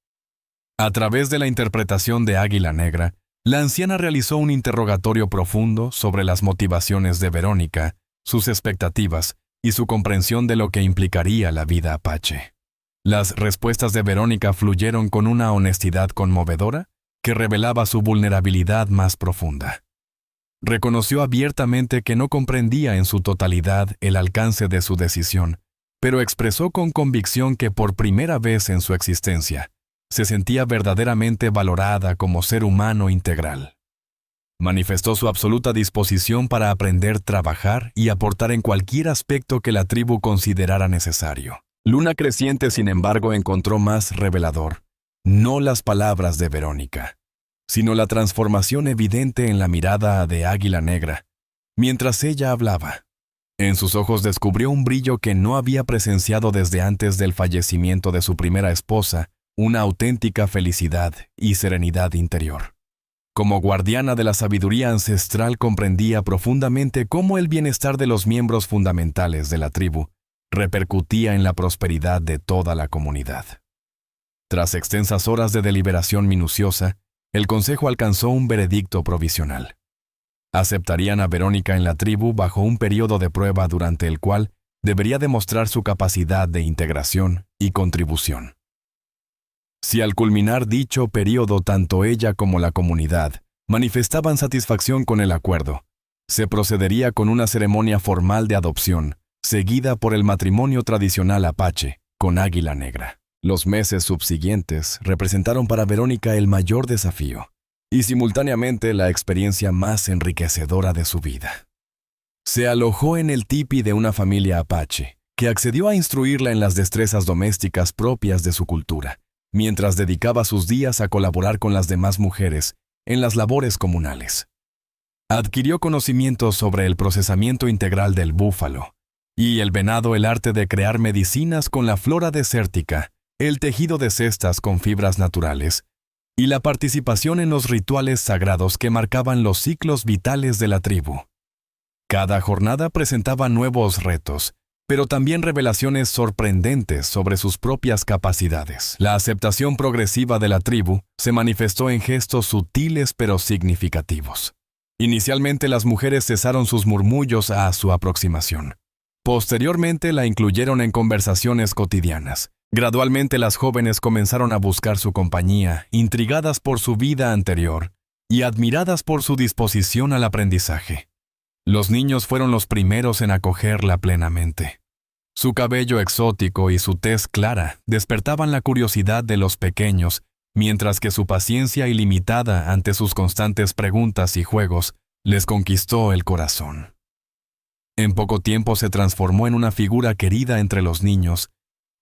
A través de la interpretación de Águila Negra, la anciana realizó un interrogatorio profundo sobre las motivaciones de Verónica, sus expectativas y su comprensión de lo que implicaría la vida apache. Las respuestas de Verónica fluyeron con una honestidad conmovedora que revelaba su vulnerabilidad más profunda. Reconoció abiertamente que no comprendía en su totalidad el alcance de su decisión, pero expresó con convicción que por primera vez en su existencia, se sentía verdaderamente valorada como ser humano integral. Manifestó su absoluta disposición para aprender, trabajar y aportar en cualquier aspecto que la tribu considerara necesario. Luna Creciente, sin embargo, encontró más revelador, no las palabras de Verónica, sino la transformación evidente en la mirada de Águila Negra, mientras ella hablaba. En sus ojos descubrió un brillo que no había presenciado desde antes del fallecimiento de su primera esposa, una auténtica felicidad y serenidad interior. Como guardiana de la sabiduría ancestral, comprendía profundamente cómo el bienestar de los miembros fundamentales de la tribu repercutía en la prosperidad de toda la comunidad. Tras extensas horas de deliberación minuciosa, el consejo alcanzó un veredicto provisional. Aceptarían a Verónica en la tribu bajo un periodo de prueba durante el cual debería demostrar su capacidad de integración y contribución. Si al culminar dicho período tanto ella como la comunidad manifestaban satisfacción con el acuerdo, se procedería con una ceremonia formal de adopción, seguida por el matrimonio tradicional apache con Águila Negra. Los meses subsiguientes representaron para Verónica el mayor desafío y simultáneamente la experiencia más enriquecedora de su vida. Se alojó en el tipi de una familia apache, que accedió a instruirla en las destrezas domésticas propias de su cultura, mientras dedicaba sus días a colaborar con las demás mujeres en las labores comunales. Adquirió conocimientos sobre el procesamiento integral del búfalo y el venado, el arte de crear medicinas con la flora desértica, el tejido de cestas con fibras naturales y la participación en los rituales sagrados que marcaban los ciclos vitales de la tribu. Cada jornada presentaba nuevos retos, pero también revelaciones sorprendentes sobre sus propias capacidades. La aceptación progresiva de la tribu se manifestó en gestos sutiles pero significativos. Inicialmente las mujeres cesaron sus murmullos a su aproximación. Posteriormente la incluyeron en conversaciones cotidianas. Gradualmente las jóvenes comenzaron a buscar su compañía, intrigadas por su vida anterior y admiradas por su disposición al aprendizaje. Los niños fueron los primeros en acogerla plenamente. Su cabello exótico y su tez clara despertaban la curiosidad de los pequeños, mientras que su paciencia ilimitada ante sus constantes preguntas y juegos les conquistó el corazón. En poco tiempo se transformó en una figura querida entre los niños,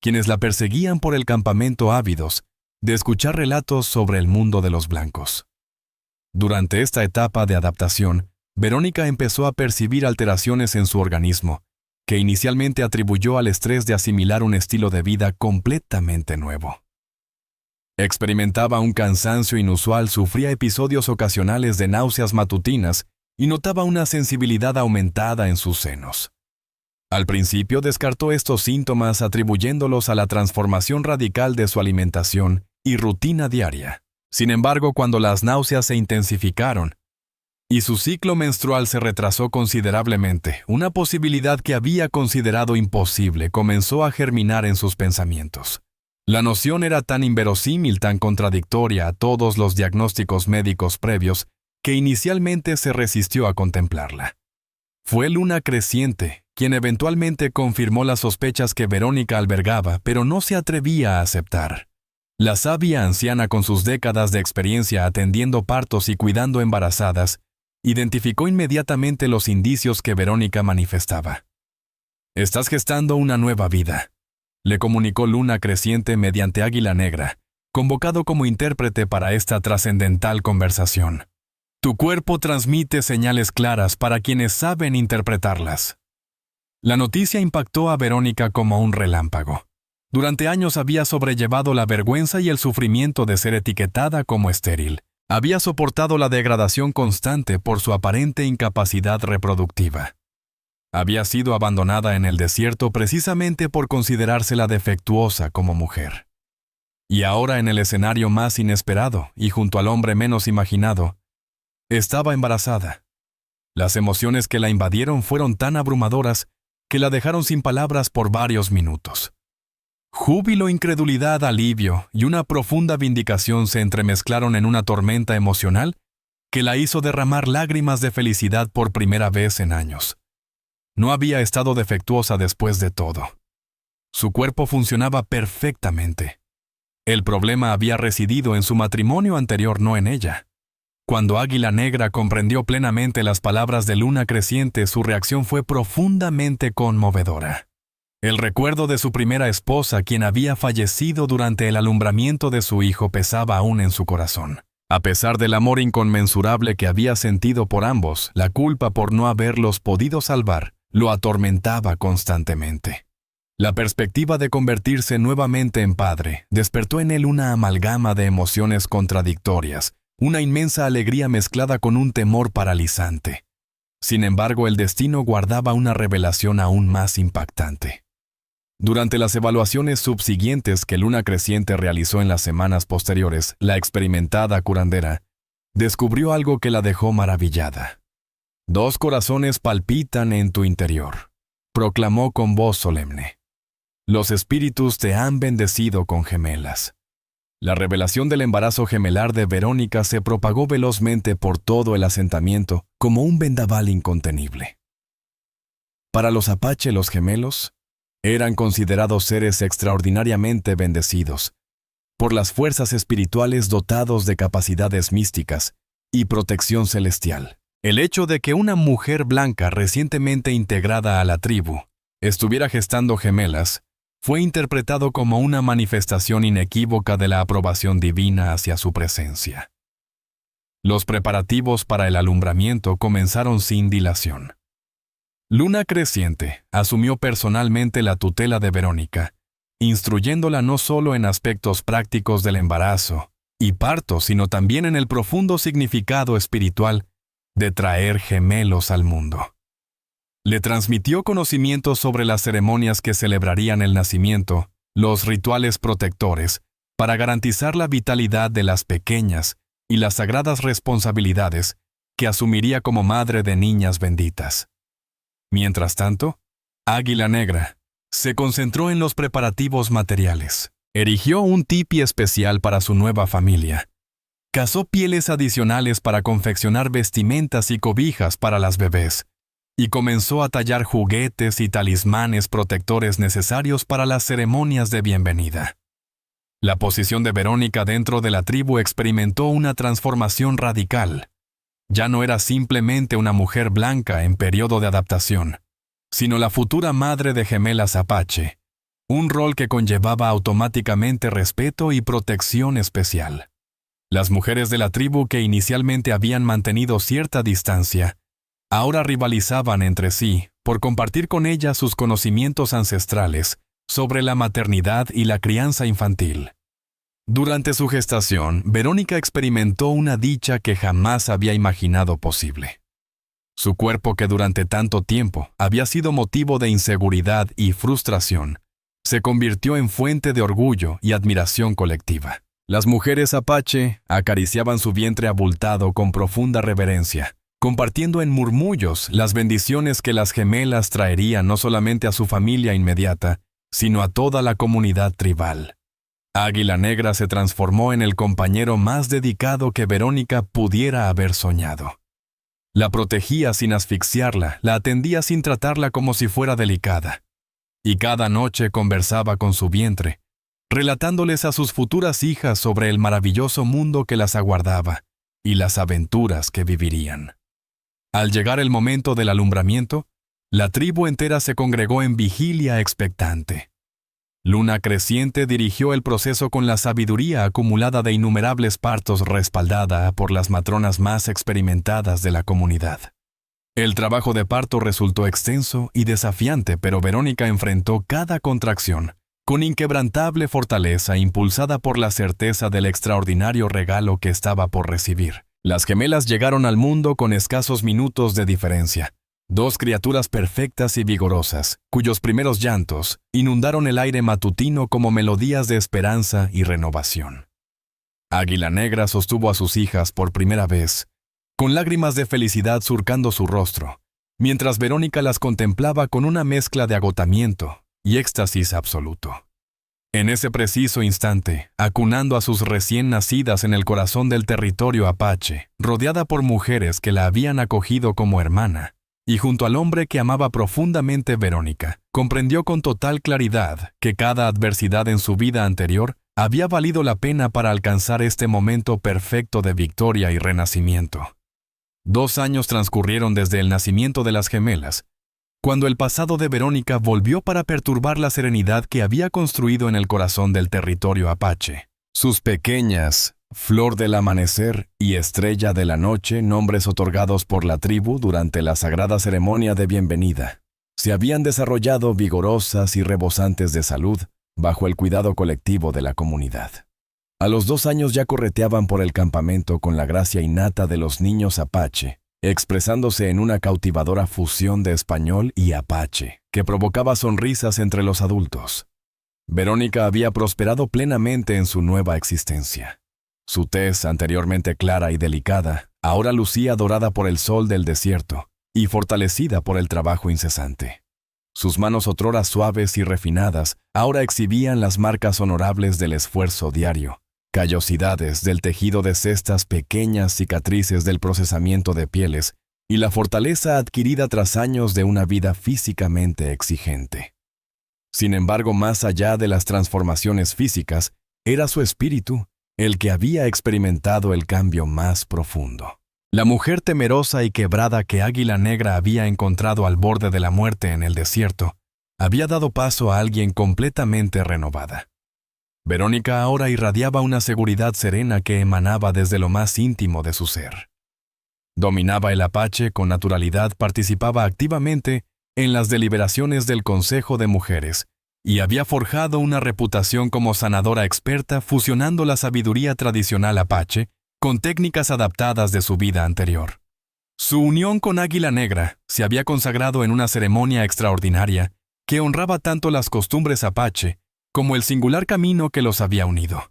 quienes la perseguían por el campamento ávidos de escuchar relatos sobre el mundo de los blancos. Durante esta etapa de adaptación, Verónica empezó a percibir alteraciones en su organismo, que inicialmente atribuyó al estrés de asimilar un estilo de vida completamente nuevo. Experimentaba un cansancio inusual, sufría episodios ocasionales de náuseas matutinas y notaba una sensibilidad aumentada en sus senos. Al principio descartó estos síntomas atribuyéndolos a la transformación radical de su alimentación y rutina diaria. Sin embargo, cuando las náuseas se intensificaron y su ciclo menstrual se retrasó considerablemente, una posibilidad que había considerado imposible comenzó a germinar en sus pensamientos. La noción era tan inverosímil, tan contradictoria a todos los diagnósticos médicos previos, que inicialmente se resistió a contemplarla. Fue Luna Creciente quien eventualmente confirmó las sospechas que Verónica albergaba, pero no se atrevía a aceptar. La sabia anciana, con sus décadas de experiencia atendiendo partos y cuidando embarazadas, identificó inmediatamente los indicios que Verónica manifestaba. «Estás gestando una nueva vida», le comunicó Luna Creciente mediante Águila Negra, convocado como intérprete para esta trascendental conversación. «Tu cuerpo transmite señales claras para quienes saben interpretarlas». La noticia impactó a Verónica como un relámpago. Durante años había sobrellevado la vergüenza y el sufrimiento de ser etiquetada como estéril. Había soportado la degradación constante por su aparente incapacidad reproductiva. Había sido abandonada en el desierto precisamente por considerársela defectuosa como mujer. Y ahora, en el escenario más inesperado y junto al hombre menos imaginado, estaba embarazada. Las emociones que la invadieron fueron tan abrumadoras que la dejaron sin palabras por varios minutos. Júbilo, incredulidad, alivio y una profunda vindicación se entremezclaron en una tormenta emocional que la hizo derramar lágrimas de felicidad por primera vez en años. No había estado defectuosa después de todo. Su cuerpo funcionaba perfectamente. El problema había residido en su matrimonio anterior, no en ella. Cuando Águila Negra comprendió plenamente las palabras de Luna Creciente, su reacción fue profundamente conmovedora. El recuerdo de su primera esposa, quien había fallecido durante el alumbramiento de su hijo, pesaba aún en su corazón. A pesar del amor inconmensurable que había sentido por ambos, la culpa por no haberlos podido salvar lo atormentaba constantemente. La perspectiva de convertirse nuevamente en padre despertó en él una amalgama de emociones contradictorias, una inmensa alegría mezclada con un temor paralizante. Sin embargo, el destino guardaba una revelación aún más impactante. Durante las evaluaciones subsiguientes que Luna Creciente realizó en las semanas posteriores, la experimentada curandera descubrió algo que la dejó maravillada. «Dos corazones palpitan en tu interior», proclamó con voz solemne. «Los espíritus te han bendecido con gemelas». La revelación del embarazo gemelar de Verónica se propagó velozmente por todo el asentamiento como un vendaval incontenible. Para los apache, los gemelos eran considerados seres extraordinariamente bendecidos por las fuerzas espirituales dotados de capacidades místicas y protección celestial. El hecho de que una mujer blanca recientemente integrada a la tribu estuviera gestando gemelas fue interpretado como una manifestación inequívoca de la aprobación divina hacia su presencia. Los preparativos para el alumbramiento comenzaron sin dilación. Luna Creciente asumió personalmente la tutela de Verónica, instruyéndola no solo en aspectos prácticos del embarazo y parto, sino también en el profundo significado espiritual de traer gemelos al mundo. Le transmitió conocimientos sobre las ceremonias que celebrarían el nacimiento, los rituales protectores, para garantizar la vitalidad de las pequeñas y las sagradas responsabilidades que asumiría como madre de niñas benditas. Mientras tanto, Águila Negra se concentró en los preparativos materiales. Erigió un tipi especial para su nueva familia. Cazó pieles adicionales para confeccionar vestimentas y cobijas para las bebés, y comenzó a tallar juguetes y talismanes protectores necesarios para las ceremonias de bienvenida. La posición de Verónica dentro de la tribu experimentó una transformación radical. Ya no era simplemente una mujer blanca en periodo de adaptación, sino la futura madre de gemelas apache, un rol que conllevaba automáticamente respeto y protección especial. Las mujeres de la tribu que inicialmente habían mantenido cierta distancia, ahora rivalizaban entre sí por compartir con ella sus conocimientos ancestrales sobre la maternidad y la crianza infantil. Durante su gestación, Verónica experimentó una dicha que jamás había imaginado posible. Su cuerpo, que durante tanto tiempo había sido motivo de inseguridad y frustración, se convirtió en fuente de orgullo y admiración colectiva. Las mujeres apache acariciaban su vientre abultado con profunda reverencia, compartiendo en murmullos las bendiciones que las gemelas traerían no solamente a su familia inmediata, sino a toda la comunidad tribal. Águila Negra se transformó en el compañero más dedicado que Verónica pudiera haber soñado. La protegía sin asfixiarla, la atendía sin tratarla como si fuera delicada, y cada noche conversaba con su vientre, relatándoles a sus futuras hijas sobre el maravilloso mundo que las aguardaba y las aventuras que vivirían. Al llegar el momento del alumbramiento, la tribu entera se congregó en vigilia expectante. Luna Creciente dirigió el proceso con la sabiduría acumulada de innumerables partos respaldada por las matronas más experimentadas de la comunidad. El trabajo de parto resultó extenso y desafiante, pero Verónica enfrentó cada contracción con inquebrantable fortaleza impulsada por la certeza del extraordinario regalo que estaba por recibir. Las gemelas llegaron al mundo con escasos minutos de diferencia. Dos criaturas perfectas y vigorosas, cuyos primeros llantos inundaron el aire matutino como melodías de esperanza y renovación. Águila Negra sostuvo a sus hijas por primera vez, con lágrimas de felicidad surcando su rostro, mientras Verónica las contemplaba con una mezcla de agotamiento y éxtasis absoluto. En ese preciso instante, acunando a sus recién nacidas en el corazón del territorio apache, rodeada por mujeres que la habían acogido como hermana, y junto al hombre que amaba profundamente Verónica, comprendió con total claridad que cada adversidad en su vida anterior había valido la pena para alcanzar este momento perfecto de victoria y renacimiento. 2 años transcurrieron desde el nacimiento de las gemelas, cuando el pasado de Verónica volvió para perturbar la serenidad que había construido en el corazón del territorio apache. Sus pequeñas, Flor del Amanecer y Estrella de la Noche, nombres otorgados por la tribu durante la sagrada ceremonia de bienvenida, se habían desarrollado vigorosas y rebosantes de salud bajo el cuidado colectivo de la comunidad. A los 2 años ya correteaban por el campamento con la gracia innata de los niños apache, expresándose en una cautivadora fusión de español y apache, que provocaba sonrisas entre los adultos. Verónica había prosperado plenamente en su nueva existencia. Su tez, anteriormente clara y delicada, ahora lucía dorada por el sol del desierto y fortalecida por el trabajo incesante. Sus manos otrora suaves y refinadas, ahora exhibían las marcas honorables del esfuerzo diario, callosidades del tejido de cestas, pequeñas cicatrices del procesamiento de pieles y la fortaleza adquirida tras años de una vida físicamente exigente. Sin embargo, más allá de las transformaciones físicas, era su espíritu el que había experimentado el cambio más profundo. La mujer temerosa y quebrada que Águila Negra había encontrado al borde de la muerte en el desierto, había dado paso a alguien completamente renovada. Verónica ahora irradiaba una seguridad serena que emanaba desde lo más íntimo de su ser. Dominaba el apache con naturalidad, participaba activamente en las deliberaciones del Consejo de Mujeres y había forjado una reputación como sanadora experta fusionando la sabiduría tradicional apache con técnicas adaptadas de su vida anterior. Su unión con Águila Negra se había consagrado en una ceremonia extraordinaria que honraba tanto las costumbres apache como el singular camino que los había unido.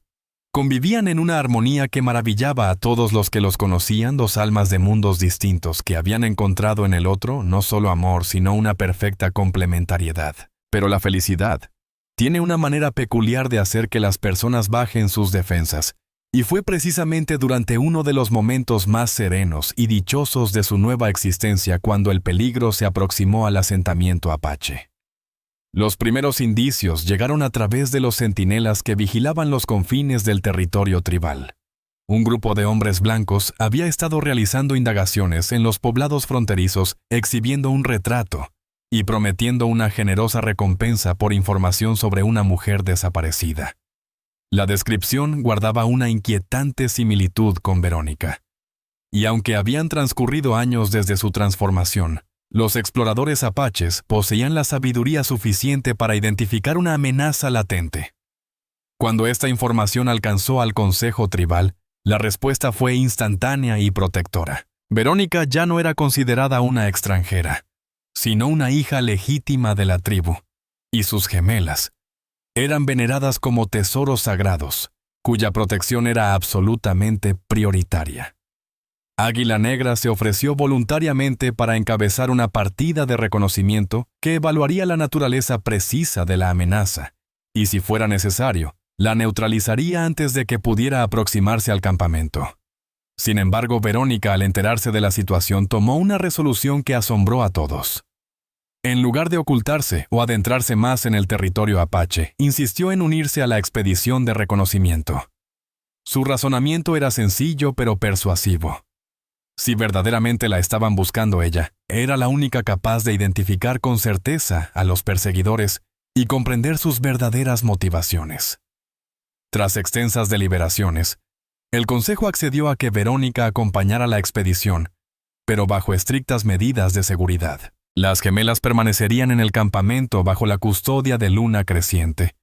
Convivían en una armonía que maravillaba a todos los que los conocían, dos almas de mundos distintos que habían encontrado en el otro no solo amor, sino una perfecta complementariedad. Pero la felicidad tiene una manera peculiar de hacer que las personas bajen sus defensas, y fue precisamente durante uno de los momentos más serenos y dichosos de su nueva existencia cuando el peligro se aproximó al asentamiento apache. Los primeros indicios llegaron a través de los centinelas que vigilaban los confines del territorio tribal. Un grupo de hombres blancos había estado realizando indagaciones en los poblados fronterizos, exhibiendo un retrato y prometiendo una generosa recompensa por información sobre una mujer desaparecida. La descripción guardaba una inquietante similitud con Verónica. Y aunque habían transcurrido años desde su transformación, los exploradores apaches poseían la sabiduría suficiente para identificar una amenaza latente. Cuando esta información alcanzó al Consejo Tribal, la respuesta fue instantánea y protectora. Verónica ya no era considerada una extranjera, sino una hija legítima de la tribu, y sus gemelas eran veneradas como tesoros sagrados, cuya protección era absolutamente prioritaria. Águila Negra se ofreció voluntariamente para encabezar una partida de reconocimiento que evaluaría la naturaleza precisa de la amenaza, y si fuera necesario, la neutralizaría antes de que pudiera aproximarse al campamento. Sin embargo, Verónica, al enterarse de la situación, tomó una resolución que asombró a todos. En lugar de ocultarse o adentrarse más en el territorio apache, insistió en unirse a la expedición de reconocimiento. Su razonamiento era sencillo pero persuasivo. Si verdaderamente la estaban buscando ella, era la única capaz de identificar con certeza a los perseguidores y comprender sus verdaderas motivaciones. Tras extensas deliberaciones, el Consejo accedió a que Verónica acompañara la expedición, pero bajo estrictas medidas de seguridad. Las gemelas permanecerían en el campamento bajo la custodia de Luna Creciente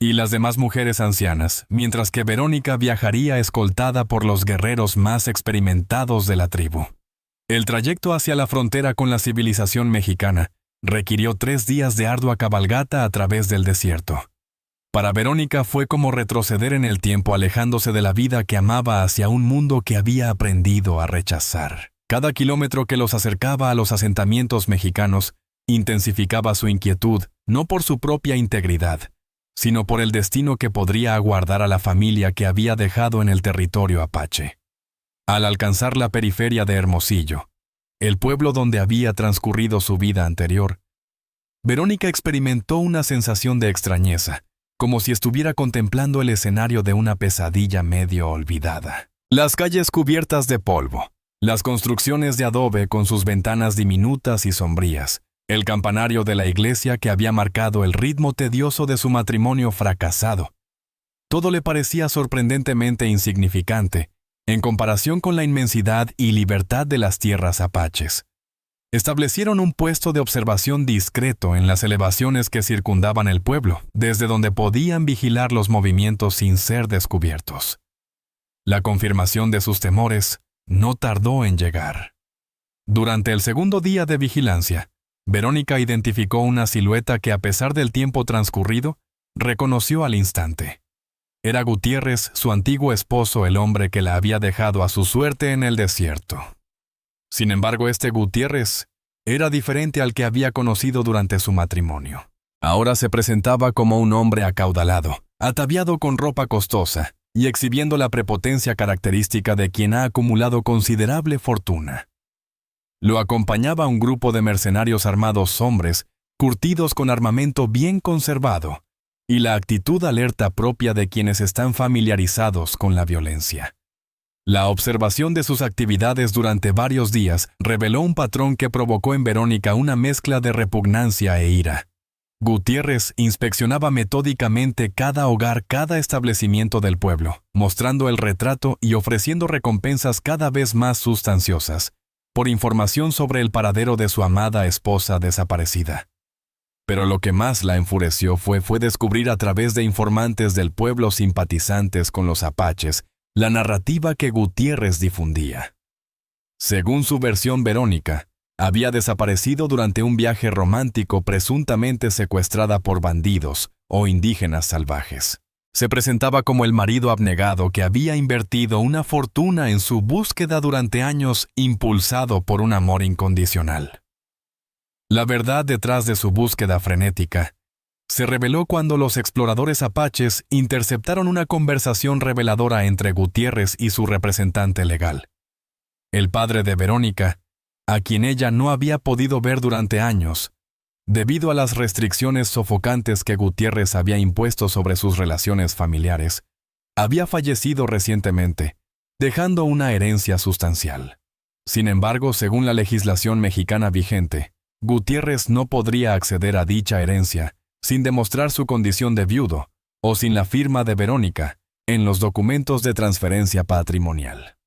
y las demás mujeres ancianas, mientras que Verónica viajaría escoltada por los guerreros más experimentados de la tribu. El trayecto hacia la frontera con la civilización mexicana requirió 3 días de ardua cabalgata a través del desierto. Para Verónica fue como retroceder en el tiempo, alejándose de la vida que amaba hacia un mundo que había aprendido a rechazar. Cada kilómetro que los acercaba a los asentamientos mexicanos intensificaba su inquietud, no por su propia integridad, sino por el destino que podría aguardar a la familia que había dejado en el territorio apache. Al alcanzar la periferia de Hermosillo, el pueblo donde había transcurrido su vida anterior, Verónica experimentó una sensación de extrañeza, como si estuviera contemplando el escenario de una pesadilla medio olvidada. Las calles cubiertas de polvo, las construcciones de adobe con sus ventanas diminutas y sombrías, el campanario de la iglesia que había marcado el ritmo tedioso de su matrimonio fracasado. Todo le parecía sorprendentemente insignificante en comparación con la inmensidad y libertad de las tierras apaches. Establecieron un puesto de observación discreto en las elevaciones que circundaban el pueblo, desde donde podían vigilar los movimientos sin ser descubiertos. La confirmación de sus temores no tardó en llegar. Durante el segundo día de vigilancia, Verónica identificó una silueta que, a pesar del tiempo transcurrido, reconoció al instante. Era Gutiérrez, su antiguo esposo, el hombre que la había dejado a su suerte en el desierto. Sin embargo, este Gutiérrez era diferente al que había conocido durante su matrimonio. Ahora se presentaba como un hombre acaudalado, ataviado con ropa costosa y exhibiendo la prepotencia característica de quien ha acumulado considerable fortuna. Lo acompañaba un grupo de mercenarios armados hombres, curtidos con armamento bien conservado, y la actitud alerta propia de quienes están familiarizados con la violencia. La observación de sus actividades durante varios días reveló un patrón que provocó en Verónica una mezcla de repugnancia e ira. Gutiérrez inspeccionaba metódicamente cada hogar, cada establecimiento del pueblo, mostrando el retrato y ofreciendo recompensas cada vez más sustanciosas, por información sobre el paradero de su amada esposa desaparecida. Pero lo que más la enfureció fue descubrir a través de informantes del pueblo simpatizantes con los apaches la narrativa que Gutiérrez difundía. Según su versión, Verónica había desaparecido durante un viaje romántico presuntamente secuestrada por bandidos o indígenas salvajes. Se presentaba como el marido abnegado que había invertido una fortuna en su búsqueda durante años, impulsado por un amor incondicional. La verdad detrás de su búsqueda frenética se reveló cuando los exploradores apaches interceptaron una conversación reveladora entre Gutiérrez y su representante legal, el padre de Verónica, a quien ella no había podido ver durante años, debido a las restricciones sofocantes que Gutiérrez había impuesto sobre sus relaciones familiares. Había fallecido recientemente, dejando una herencia sustancial. Sin embargo, según la legislación mexicana vigente, Gutiérrez no podría acceder a dicha herencia sin demostrar su condición de viudo o sin la firma de Verónica en los documentos de transferencia patrimonial.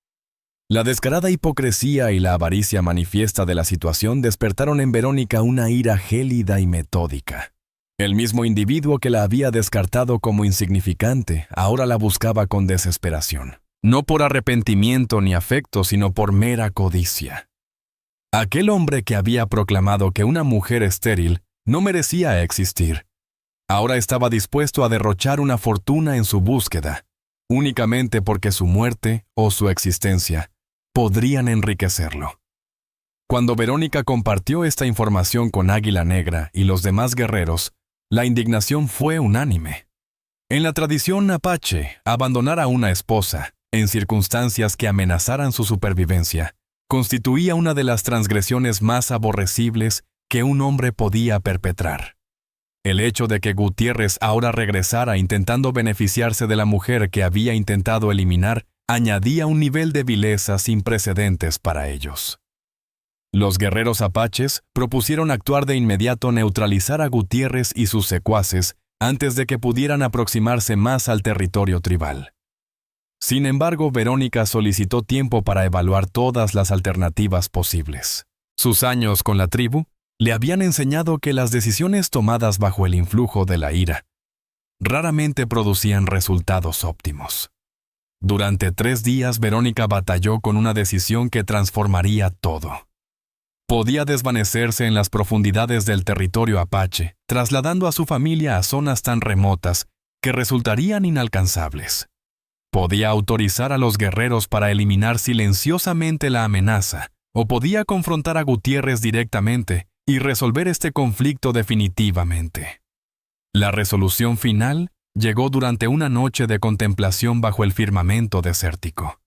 La descarada hipocresía y la avaricia manifiesta de la situación despertaron en Verónica una ira gélida y metódica. El mismo individuo que la había descartado como insignificante ahora la buscaba con desesperación, no por arrepentimiento ni afecto, sino por mera codicia. Aquel hombre que había proclamado que una mujer estéril no merecía existir, ahora estaba dispuesto a derrochar una fortuna en su búsqueda, únicamente porque su muerte o su existencia podrían enriquecerlo. Cuando Verónica compartió esta información con Águila Negra y los demás guerreros, la indignación fue unánime. En la tradición apache, abandonar a una esposa, en circunstancias que amenazaran su supervivencia, constituía una de las transgresiones más aborrecibles que un hombre podía perpetrar. El hecho de que Gutiérrez ahora regresara intentando beneficiarse de la mujer que había intentado eliminar añadía un nivel de vileza sin precedentes para ellos. Los guerreros apaches propusieron actuar de inmediato, neutralizar a Gutiérrez y sus secuaces antes de que pudieran aproximarse más al territorio tribal. Sin embargo, Verónica solicitó tiempo para evaluar todas las alternativas posibles. Sus años con la tribu le habían enseñado que las decisiones tomadas bajo el influjo de la ira raramente producían resultados óptimos. Durante 3 días, Verónica batalló con una decisión que transformaría todo. Podía desvanecerse en las profundidades del territorio apache, trasladando a su familia a zonas tan remotas que resultarían inalcanzables. Podía autorizar a los guerreros para eliminar silenciosamente la amenaza, o podía confrontar a Gutiérrez directamente y resolver este conflicto definitivamente. La resolución final llegó durante una noche de contemplación bajo el firmamento desértico.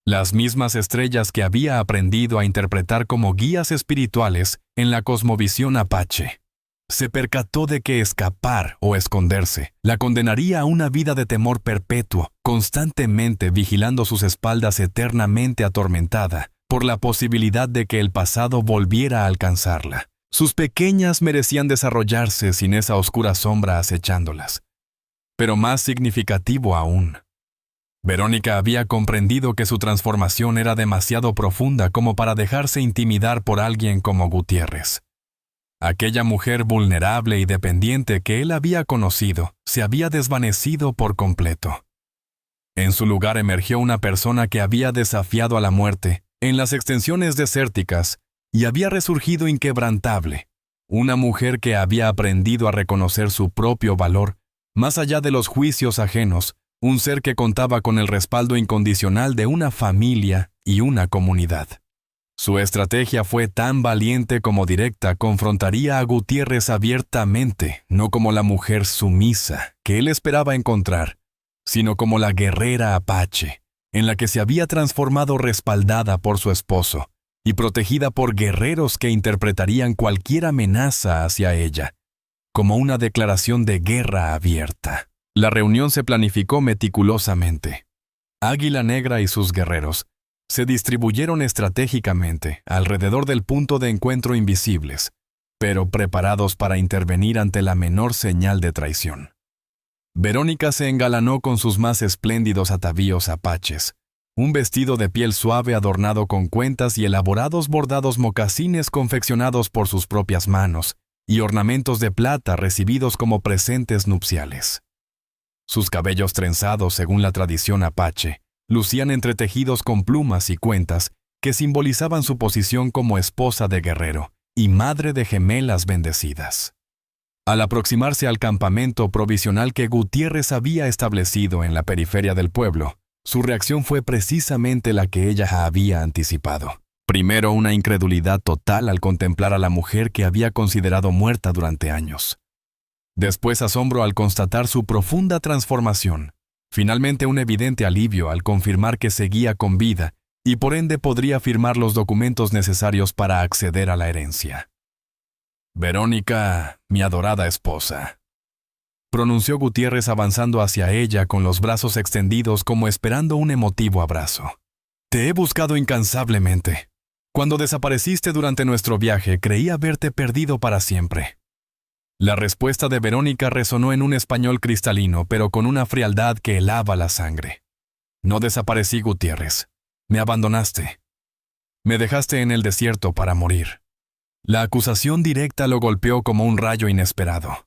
Las mismas estrellas que había aprendido a interpretar como guías espirituales en la cosmovisión apache. Se percató de que escapar o esconderse la condenaría a una vida de temor perpetuo, constantemente vigilando sus espaldas eternamente atormentada por la posibilidad de que el pasado volviera a alcanzarla. Sus pequeñas merecían desarrollarse sin esa oscura sombra acechándolas. Pero más significativo aún, Verónica había comprendido que su transformación era demasiado profunda como para dejarse intimidar por alguien como Gutiérrez. Aquella mujer vulnerable y dependiente que él había conocido se había desvanecido por completo. En su lugar emergió una persona que había desafiado a la muerte en las extensiones desérticas y había resurgido inquebrantable, una mujer que había aprendido a reconocer su propio valor más allá de los juicios ajenos, un ser que contaba con el respaldo incondicional de una familia y una comunidad. Su estrategia fue tan valiente como directa, confrontaría a Gutiérrez abiertamente, no como la mujer sumisa que él esperaba encontrar, sino como la guerrera apache, en la que se había transformado respaldada por su esposo y protegida por guerreros que interpretarían cualquier amenaza hacia ella, como una declaración de guerra abierta. La reunión se planificó meticulosamente. Águila Negra y sus guerreros se distribuyeron estratégicamente alrededor del punto de encuentro invisibles, pero preparados para intervenir ante la menor señal de traición. Verónica se engalanó con sus más espléndidos atavíos apaches, un vestido de piel suave adornado con cuentas y elaborados bordados mocasines confeccionados por sus propias manos, y ornamentos de plata recibidos como presentes nupciales. Sus cabellos trenzados según la tradición apache, lucían entretejidos con plumas y cuentas que simbolizaban su posición como esposa de guerrero y madre de gemelas bendecidas. Al aproximarse al campamento provisional que Gutiérrez había establecido en la periferia del pueblo, su reacción fue precisamente la que ella había anticipado. Primero, una incredulidad total al contemplar a la mujer que había considerado muerta durante años. Después, asombro al constatar su profunda transformación. Finalmente, un evidente alivio al confirmar que seguía con vida y por ende podría firmar los documentos necesarios para acceder a la herencia. «Verónica, mi adorada esposa», pronunció Gutiérrez avanzando hacia ella con los brazos extendidos como esperando un emotivo abrazo. «Te he buscado incansablemente. Cuando desapareciste durante nuestro viaje, creí haberte perdido para siempre». La respuesta de Verónica resonó en un español cristalino, pero con una frialdad que helaba la sangre. «No desaparecí, Gutiérrez. Me abandonaste. Me dejaste en el desierto para morir». La acusación directa lo golpeó como un rayo inesperado.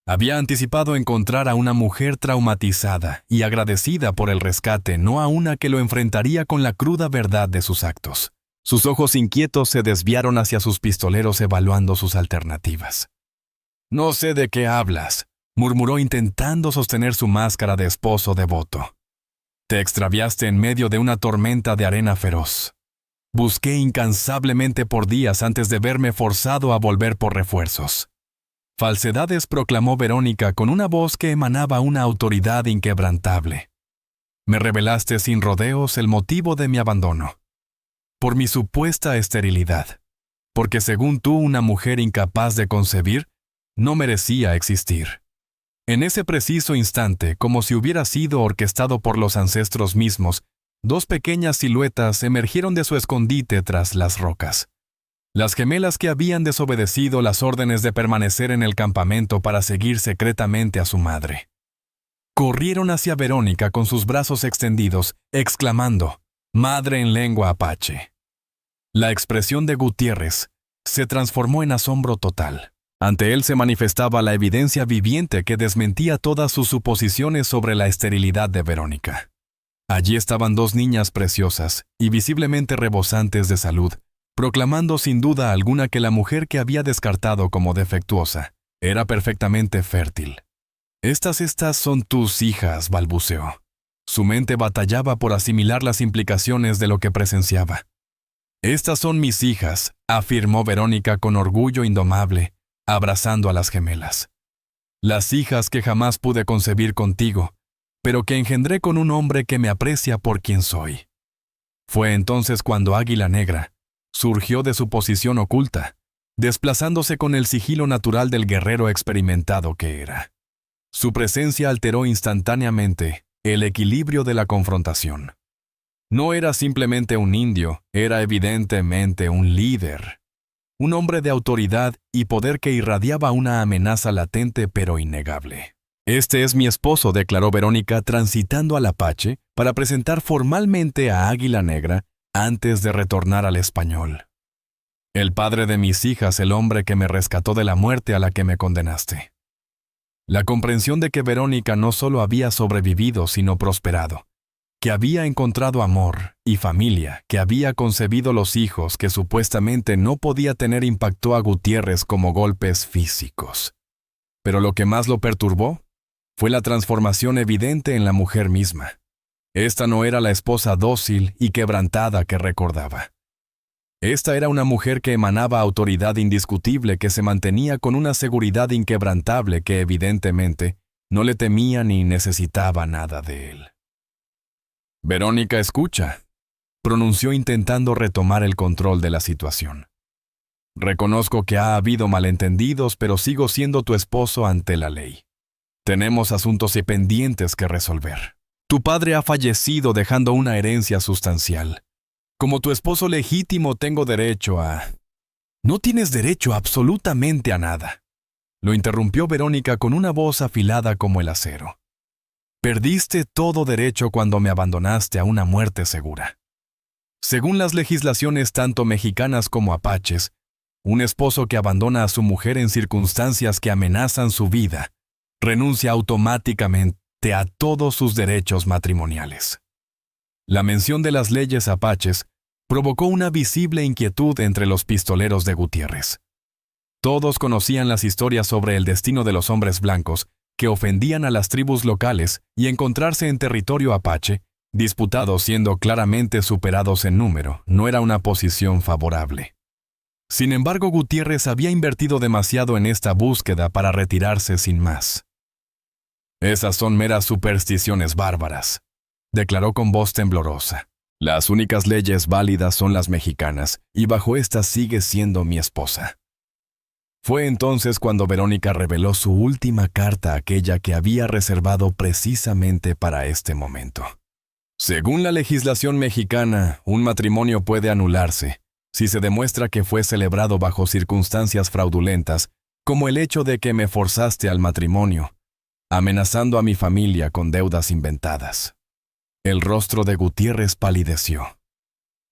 Había anticipado encontrar a una mujer traumatizada y agradecida por el rescate, no a una que lo enfrentaría con la cruda verdad de sus actos. Sus ojos inquietos se desviaron hacia sus pistoleros evaluando sus alternativas. «No sé de qué hablas», murmuró intentando sostener su máscara de esposo devoto. «Te extraviaste en medio de una tormenta de arena feroz. Busqué incansablemente por días antes de verme forzado a volver por refuerzos». «Falsedades», proclamó Verónica con una voz que emanaba una autoridad inquebrantable. «Me revelaste sin rodeos el motivo de mi abandono. Por mi supuesta esterilidad. Porque según tú, una mujer incapaz de concebir no merecía existir». En ese preciso instante, como si hubiera sido orquestado por los ancestros mismos, dos pequeñas siluetas emergieron de su escondite tras las rocas. Las gemelas que habían desobedecido las órdenes de permanecer en el campamento para seguir secretamente a su madre. Corrieron hacia Verónica con sus brazos extendidos, exclamando, «Madre» en lengua apache. La expresión de Gutiérrez se transformó en asombro total. Ante él se manifestaba la evidencia viviente que desmentía todas sus suposiciones sobre la esterilidad de Verónica. Allí estaban dos niñas preciosas y visiblemente rebosantes de salud, proclamando sin duda alguna que la mujer que había descartado como defectuosa era perfectamente fértil. Estas son tus hijas», balbuceó. Su mente batallaba por asimilar las implicaciones de lo que presenciaba. «Estas son mis hijas», afirmó Verónica con orgullo indomable, abrazando a las gemelas. «Las hijas que jamás pude concebir contigo, pero que engendré con un hombre que me aprecia por quien soy». Fue entonces cuando Águila Negra surgió de su posición oculta, desplazándose con el sigilo natural del guerrero experimentado que era. Su presencia alteró instantáneamente el equilibrio de la confrontación. No era simplemente un indio, era evidentemente un líder. Un hombre de autoridad y poder que irradiaba una amenaza latente pero innegable. «Este es mi esposo», declaró Verónica transitando al Apache para presentar formalmente a Águila Negra antes de retornar al español. «El padre de mis hijas, el hombre que me rescató de la muerte a la que me condenaste». La comprensión de que Verónica no solo había sobrevivido, sino prosperado, que había encontrado amor y familia, que había concebido los hijos que supuestamente no podía tener, impactó a Gutiérrez como golpes físicos. Pero lo que más lo perturbó fue la transformación evidente en la mujer misma. Esta no era la esposa dócil y quebrantada que recordaba. Esta era una mujer que emanaba autoridad indiscutible, que se mantenía con una seguridad inquebrantable que evidentemente No le temía ni necesitaba nada de él. Verónica, escucha, pronunció intentando retomar el control de la situación. Reconozco que ha habido malentendidos, pero sigo siendo tu esposo ante la ley. Tenemos asuntos pendientes que resolver. Tu padre ha fallecido dejando una herencia sustancial. Como tu esposo legítimo tengo derecho a... No tienes derecho absolutamente a nada. Lo interrumpió Verónica con una voz afilada como el acero. Perdiste todo derecho cuando me abandonaste a una muerte segura. Según las legislaciones tanto mexicanas como apaches, un esposo que abandona a su mujer en circunstancias que amenazan su vida, renuncia automáticamente a todos sus derechos matrimoniales. La mención de las leyes apaches provocó una visible inquietud entre los pistoleros de Gutiérrez. Todos conocían las historias sobre el destino de los hombres blancos que ofendían a las tribus locales y encontrarse en territorio apache, disputados siendo claramente superados en número, no era una posición favorable. Sin embargo, Gutiérrez había invertido demasiado en esta búsqueda para retirarse sin más. Esas son meras supersticiones bárbaras, declaró con voz temblorosa. Las únicas leyes válidas son las mexicanas, y bajo estas sigue siendo mi esposa. Fue entonces cuando Verónica reveló su última carta, aquella que había reservado precisamente para este momento. Según la legislación mexicana, un matrimonio puede anularse si se demuestra que fue celebrado bajo circunstancias fraudulentas, como el hecho de que me forzaste al matrimonio, amenazando a mi familia con deudas inventadas. El rostro de Gutiérrez palideció.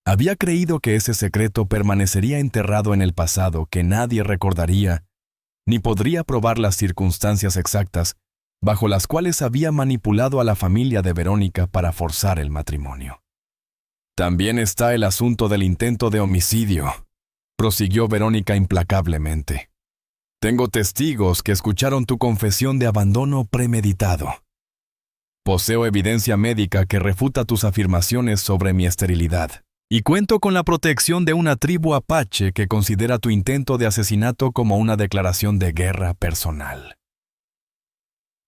Había creído que ese secreto permanecería enterrado en el pasado, que nadie recordaría, ni podría probar las circunstancias exactas bajo las cuales había manipulado a la familia de Verónica para forzar el matrimonio. También está el asunto del intento de homicidio, prosiguió Verónica implacablemente. Tengo testigos que escucharon tu confesión de abandono premeditado. Poseo evidencia médica que refuta tus afirmaciones sobre mi esterilidad. Y cuento con la protección de una tribu apache que considera tu intento de asesinato como una declaración de guerra personal.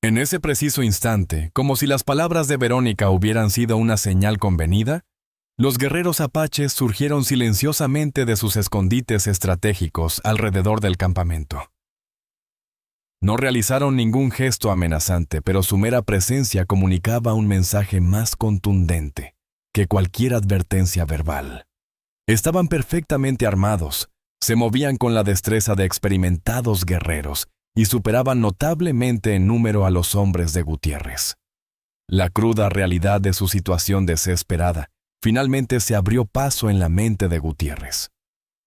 En ese preciso instante, como si las palabras de Verónica hubieran sido una señal convenida, los guerreros apaches surgieron silenciosamente de sus escondites estratégicos alrededor del campamento. No realizaron ningún gesto amenazante, pero su mera presencia comunicaba un mensaje más contundente que cualquier advertencia verbal. Estaban perfectamente armados, se movían con la destreza de experimentados guerreros y superaban notablemente en número a los hombres de Gutiérrez. La cruda realidad de su situación desesperada finalmente se abrió paso en la mente de Gutiérrez.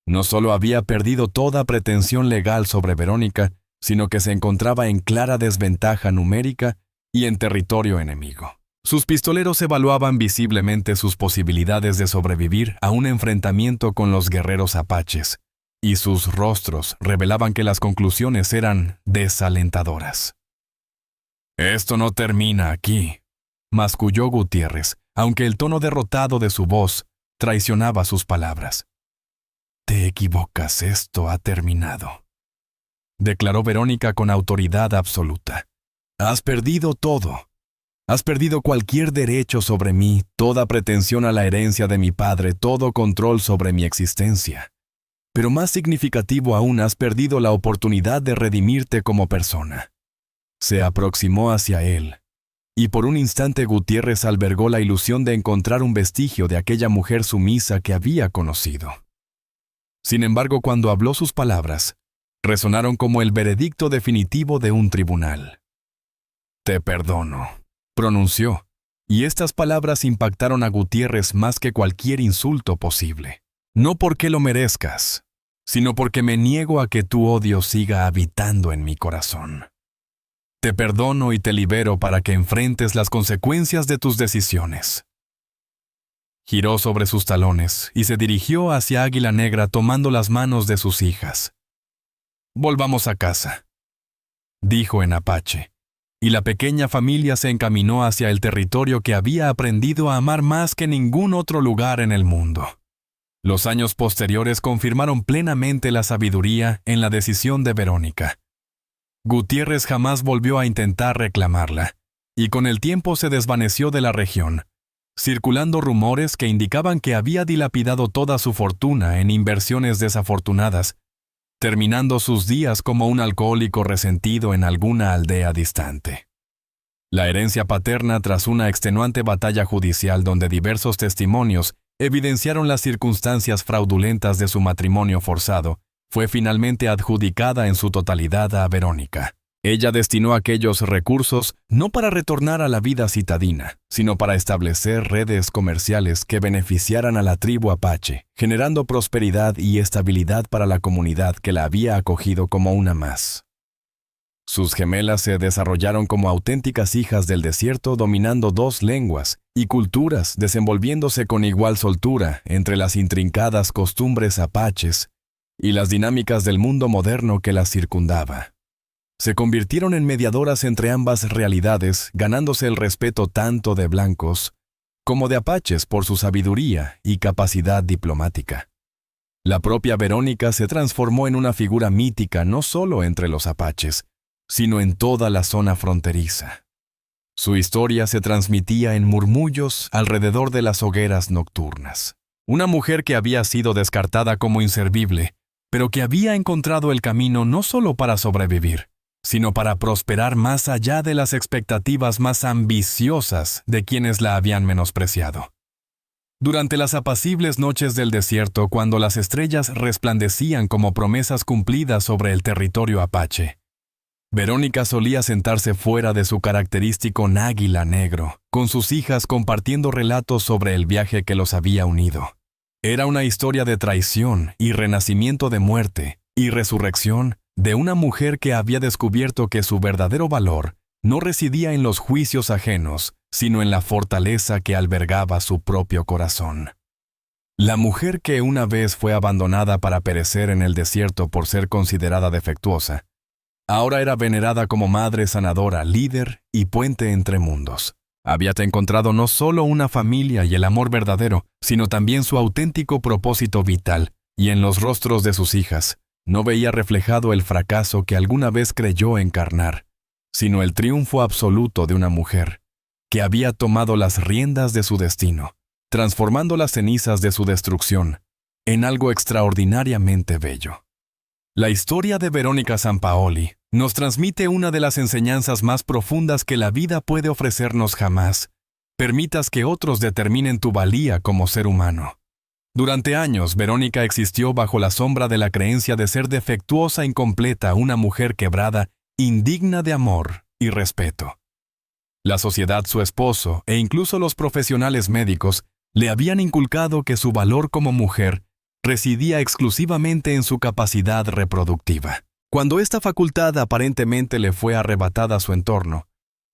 No solo había perdido toda pretensión legal sobre Verónica, sino que se encontraba en clara desventaja numérica y en territorio enemigo. Sus pistoleros evaluaban visiblemente sus posibilidades de sobrevivir a un enfrentamiento con los guerreros apaches, y sus rostros revelaban que las conclusiones eran desalentadoras. «Esto no termina aquí», masculló Gutiérrez, aunque el tono derrotado de su voz traicionaba sus palabras. «Te equivocas, esto ha terminado», declaró Verónica con autoridad absoluta. «Has perdido todo. Has perdido cualquier derecho sobre mí, toda pretensión a la herencia de mi padre, todo control sobre mi existencia. Pero más significativo aún, has perdido la oportunidad de redimirte como persona». Se aproximó hacia él, y por un instante Gutiérrez albergó la ilusión de encontrar un vestigio de aquella mujer sumisa que había conocido. Sin embargo, cuando habló, sus palabras resonaron como el veredicto definitivo de un tribunal. «Te perdono», pronunció, y estas palabras impactaron a Gutiérrez más que cualquier insulto posible. «No porque lo merezcas, sino porque me niego a que tu odio siga habitando en mi corazón. Te perdono y te libero para que enfrentes las consecuencias de tus decisiones». Giró sobre sus talones y se dirigió hacia Águila Negra tomando las manos de sus hijas. «Volvamos a casa», dijo en apache, y la pequeña familia se encaminó hacia el territorio que había aprendido a amar más que ningún otro lugar en el mundo. Los años posteriores confirmaron plenamente la sabiduría en la decisión de Verónica. Gutiérrez jamás volvió a intentar reclamarla, y con el tiempo se desvaneció de la región, circulando rumores que indicaban que había dilapidado toda su fortuna en inversiones desafortunadas, terminando sus días como un alcohólico resentido en alguna aldea distante. La herencia paterna, tras una extenuante batalla judicial donde diversos testimonios evidenciaron las circunstancias fraudulentas de su matrimonio forzado, fue finalmente adjudicada en su totalidad a Verónica. Ella destinó aquellos recursos no para retornar a la vida citadina, sino para establecer redes comerciales que beneficiaran a la tribu apache, generando prosperidad y estabilidad para la comunidad que la había acogido como una más. Sus gemelas se desarrollaron como auténticas hijas del desierto, dominando 2 lenguas y culturas, desenvolviéndose con igual soltura entre las intrincadas costumbres apaches y las dinámicas del mundo moderno que las circundaba. Se convirtieron en mediadoras entre ambas realidades, ganándose el respeto tanto de blancos como de apaches por su sabiduría y capacidad diplomática. La propia Verónica se transformó en una figura mítica no solo entre los apaches, sino en toda la zona fronteriza. Su historia se transmitía en murmullos alrededor de las hogueras nocturnas. Una mujer que había sido descartada como inservible, pero que había encontrado el camino no solo para sobrevivir, sino para prosperar más allá de las expectativas más ambiciosas de quienes la habían menospreciado. Durante las apacibles noches del desierto, cuando las estrellas resplandecían como promesas cumplidas sobre el territorio apache, Verónica solía sentarse fuera de su característico náguila negro, con sus hijas compartiendo relatos sobre el viaje que los había unido. Era una historia de traición y renacimiento de muerte y resurrección de una mujer que había descubierto que su verdadero valor no residía en los juicios ajenos, sino en la fortaleza que albergaba su propio corazón. La mujer que una vez fue abandonada para perecer en el desierto por ser considerada defectuosa, ahora era venerada como madre sanadora, líder y puente entre mundos. Había encontrado no solo una familia y el amor verdadero, sino también su auténtico propósito vital, y en los rostros de sus hijas no veía reflejado el fracaso que alguna vez creyó encarnar, sino el triunfo absoluto de una mujer que había tomado las riendas de su destino, transformando las cenizas de su destrucción en algo extraordinariamente bello. La historia de Verónica Sampaoli nos transmite una de las enseñanzas más profundas que la vida puede ofrecernos jamás. Permitas que otros determinen tu valía como ser humano. Durante años, Verónica existió bajo la sombra de la creencia de ser defectuosa, incompleta, una mujer quebrada, indigna de amor y respeto. La sociedad, su esposo e incluso los profesionales médicos le habían inculcado que su valor como mujer residía exclusivamente en su capacidad reproductiva. Cuando esta facultad aparentemente le fue arrebatada a su entorno,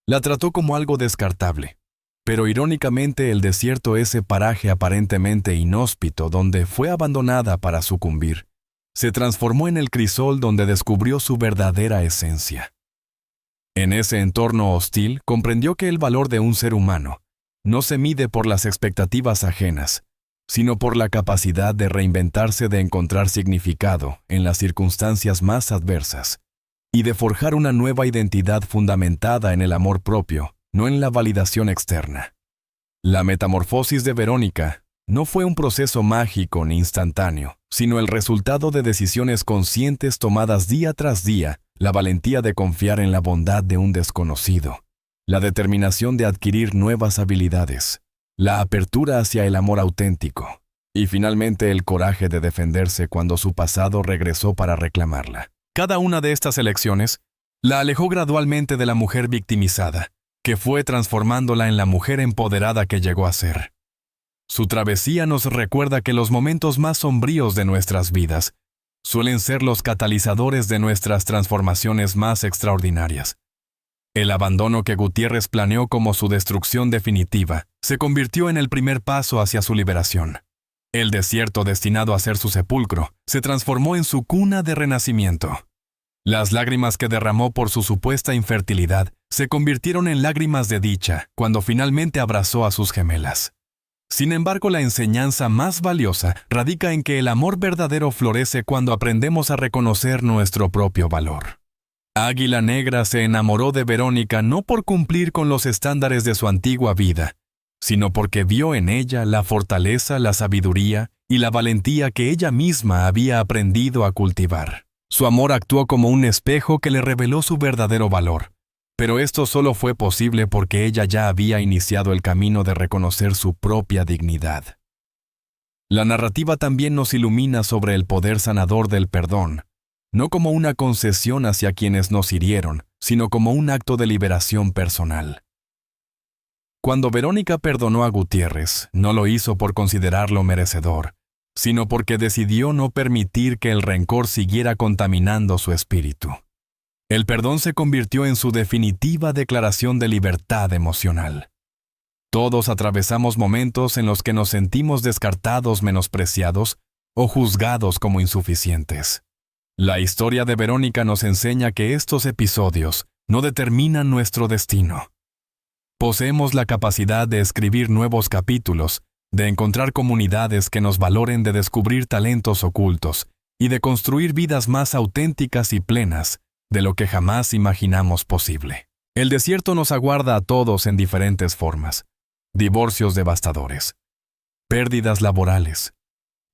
la trató como algo descartable. Pero irónicamente el desierto, ese paraje aparentemente inhóspito donde fue abandonada para sucumbir, se transformó en el crisol donde descubrió su verdadera esencia. En ese entorno hostil comprendió que el valor de un ser humano no se mide por las expectativas ajenas, sino por la capacidad de reinventarse, de encontrar significado en las circunstancias más adversas y de forjar una nueva identidad fundamentada en el amor propio, no en la validación externa. La metamorfosis de Verónica no fue un proceso mágico ni instantáneo, sino el resultado de decisiones conscientes tomadas día tras día, la valentía de confiar en la bondad de un desconocido, la determinación de adquirir nuevas habilidades, la apertura hacia el amor auténtico, y finalmente el coraje de defenderse cuando su pasado regresó para reclamarla. Cada una de estas elecciones la alejó gradualmente de la mujer victimizada, que fue transformándola en la mujer empoderada que llegó a ser. Su travesía nos recuerda que los momentos más sombríos de nuestras vidas suelen ser los catalizadores de nuestras transformaciones más extraordinarias. El abandono que Gutiérrez planeó como su destrucción definitiva se convirtió en el primer paso hacia su liberación. El desierto destinado a ser su sepulcro se transformó en su cuna de renacimiento. Las lágrimas que derramó por su supuesta infertilidad se convirtieron en lágrimas de dicha cuando finalmente abrazó a sus gemelas. Sin embargo, la enseñanza más valiosa radica en que el amor verdadero florece cuando aprendemos a reconocer nuestro propio valor. Águila Negra se enamoró de Verónica no por cumplir con los estándares de su antigua vida, sino porque vio en ella la fortaleza, la sabiduría y la valentía que ella misma había aprendido a cultivar. Su amor actuó como un espejo que le reveló su verdadero valor, pero esto solo fue posible porque ella ya había iniciado el camino de reconocer su propia dignidad. La narrativa también nos ilumina sobre el poder sanador del perdón, no como una concesión hacia quienes nos hirieron, sino como un acto de liberación personal. Cuando Verónica perdonó a Gutiérrez, no lo hizo por considerarlo merecedor, sino porque decidió no permitir que el rencor siguiera contaminando su espíritu. El perdón se convirtió en su definitiva declaración de libertad emocional. Todos atravesamos momentos en los que nos sentimos descartados, menospreciados o juzgados como insuficientes. La historia de Verónica nos enseña que estos episodios no determinan nuestro destino. Poseemos la capacidad de escribir nuevos capítulos, de encontrar comunidades que nos valoren, de descubrir talentos ocultos y de construir vidas más auténticas y plenas de lo que jamás imaginamos posible. El desierto nos aguarda a todos en diferentes formas: divorcios devastadores, pérdidas laborales,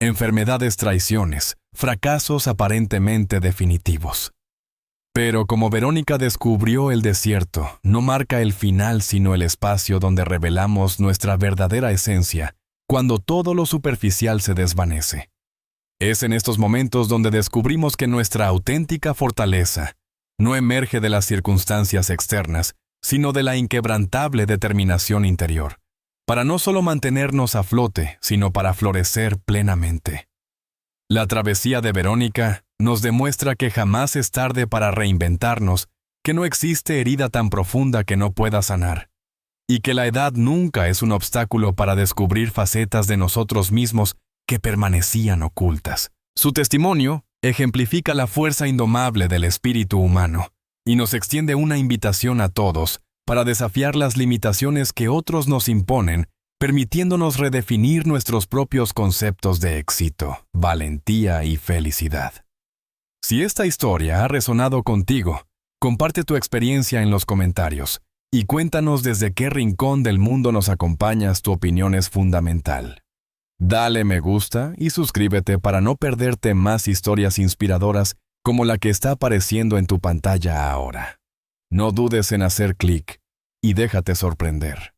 enfermedades, traiciones, fracasos aparentemente definitivos. Pero como Verónica descubrió, el desierto no marca el final sino el espacio donde revelamos nuestra verdadera esencia, cuando todo lo superficial se desvanece. Es en estos momentos donde descubrimos que nuestra auténtica fortaleza no emerge de las circunstancias externas, sino de la inquebrantable determinación interior, para no solo mantenernos a flote, sino para florecer plenamente. La travesía de Verónica nos demuestra que jamás es tarde para reinventarnos, que no existe herida tan profunda que no pueda sanar, y que la edad nunca es un obstáculo para descubrir facetas de nosotros mismos que permanecían ocultas. Su testimonio ejemplifica la fuerza indomable del espíritu humano y nos extiende una invitación a todos para desafiar las limitaciones que otros nos imponen, permitiéndonos redefinir nuestros propios conceptos de éxito, valentía y felicidad. Si esta historia ha resonado contigo, comparte tu experiencia en los comentarios y cuéntanos desde qué rincón del mundo nos acompañas. Tu opinión es fundamental. Dale me gusta y suscríbete para no perderte más historias inspiradoras como la que está apareciendo en tu pantalla ahora. No dudes en hacer clic y déjate sorprender.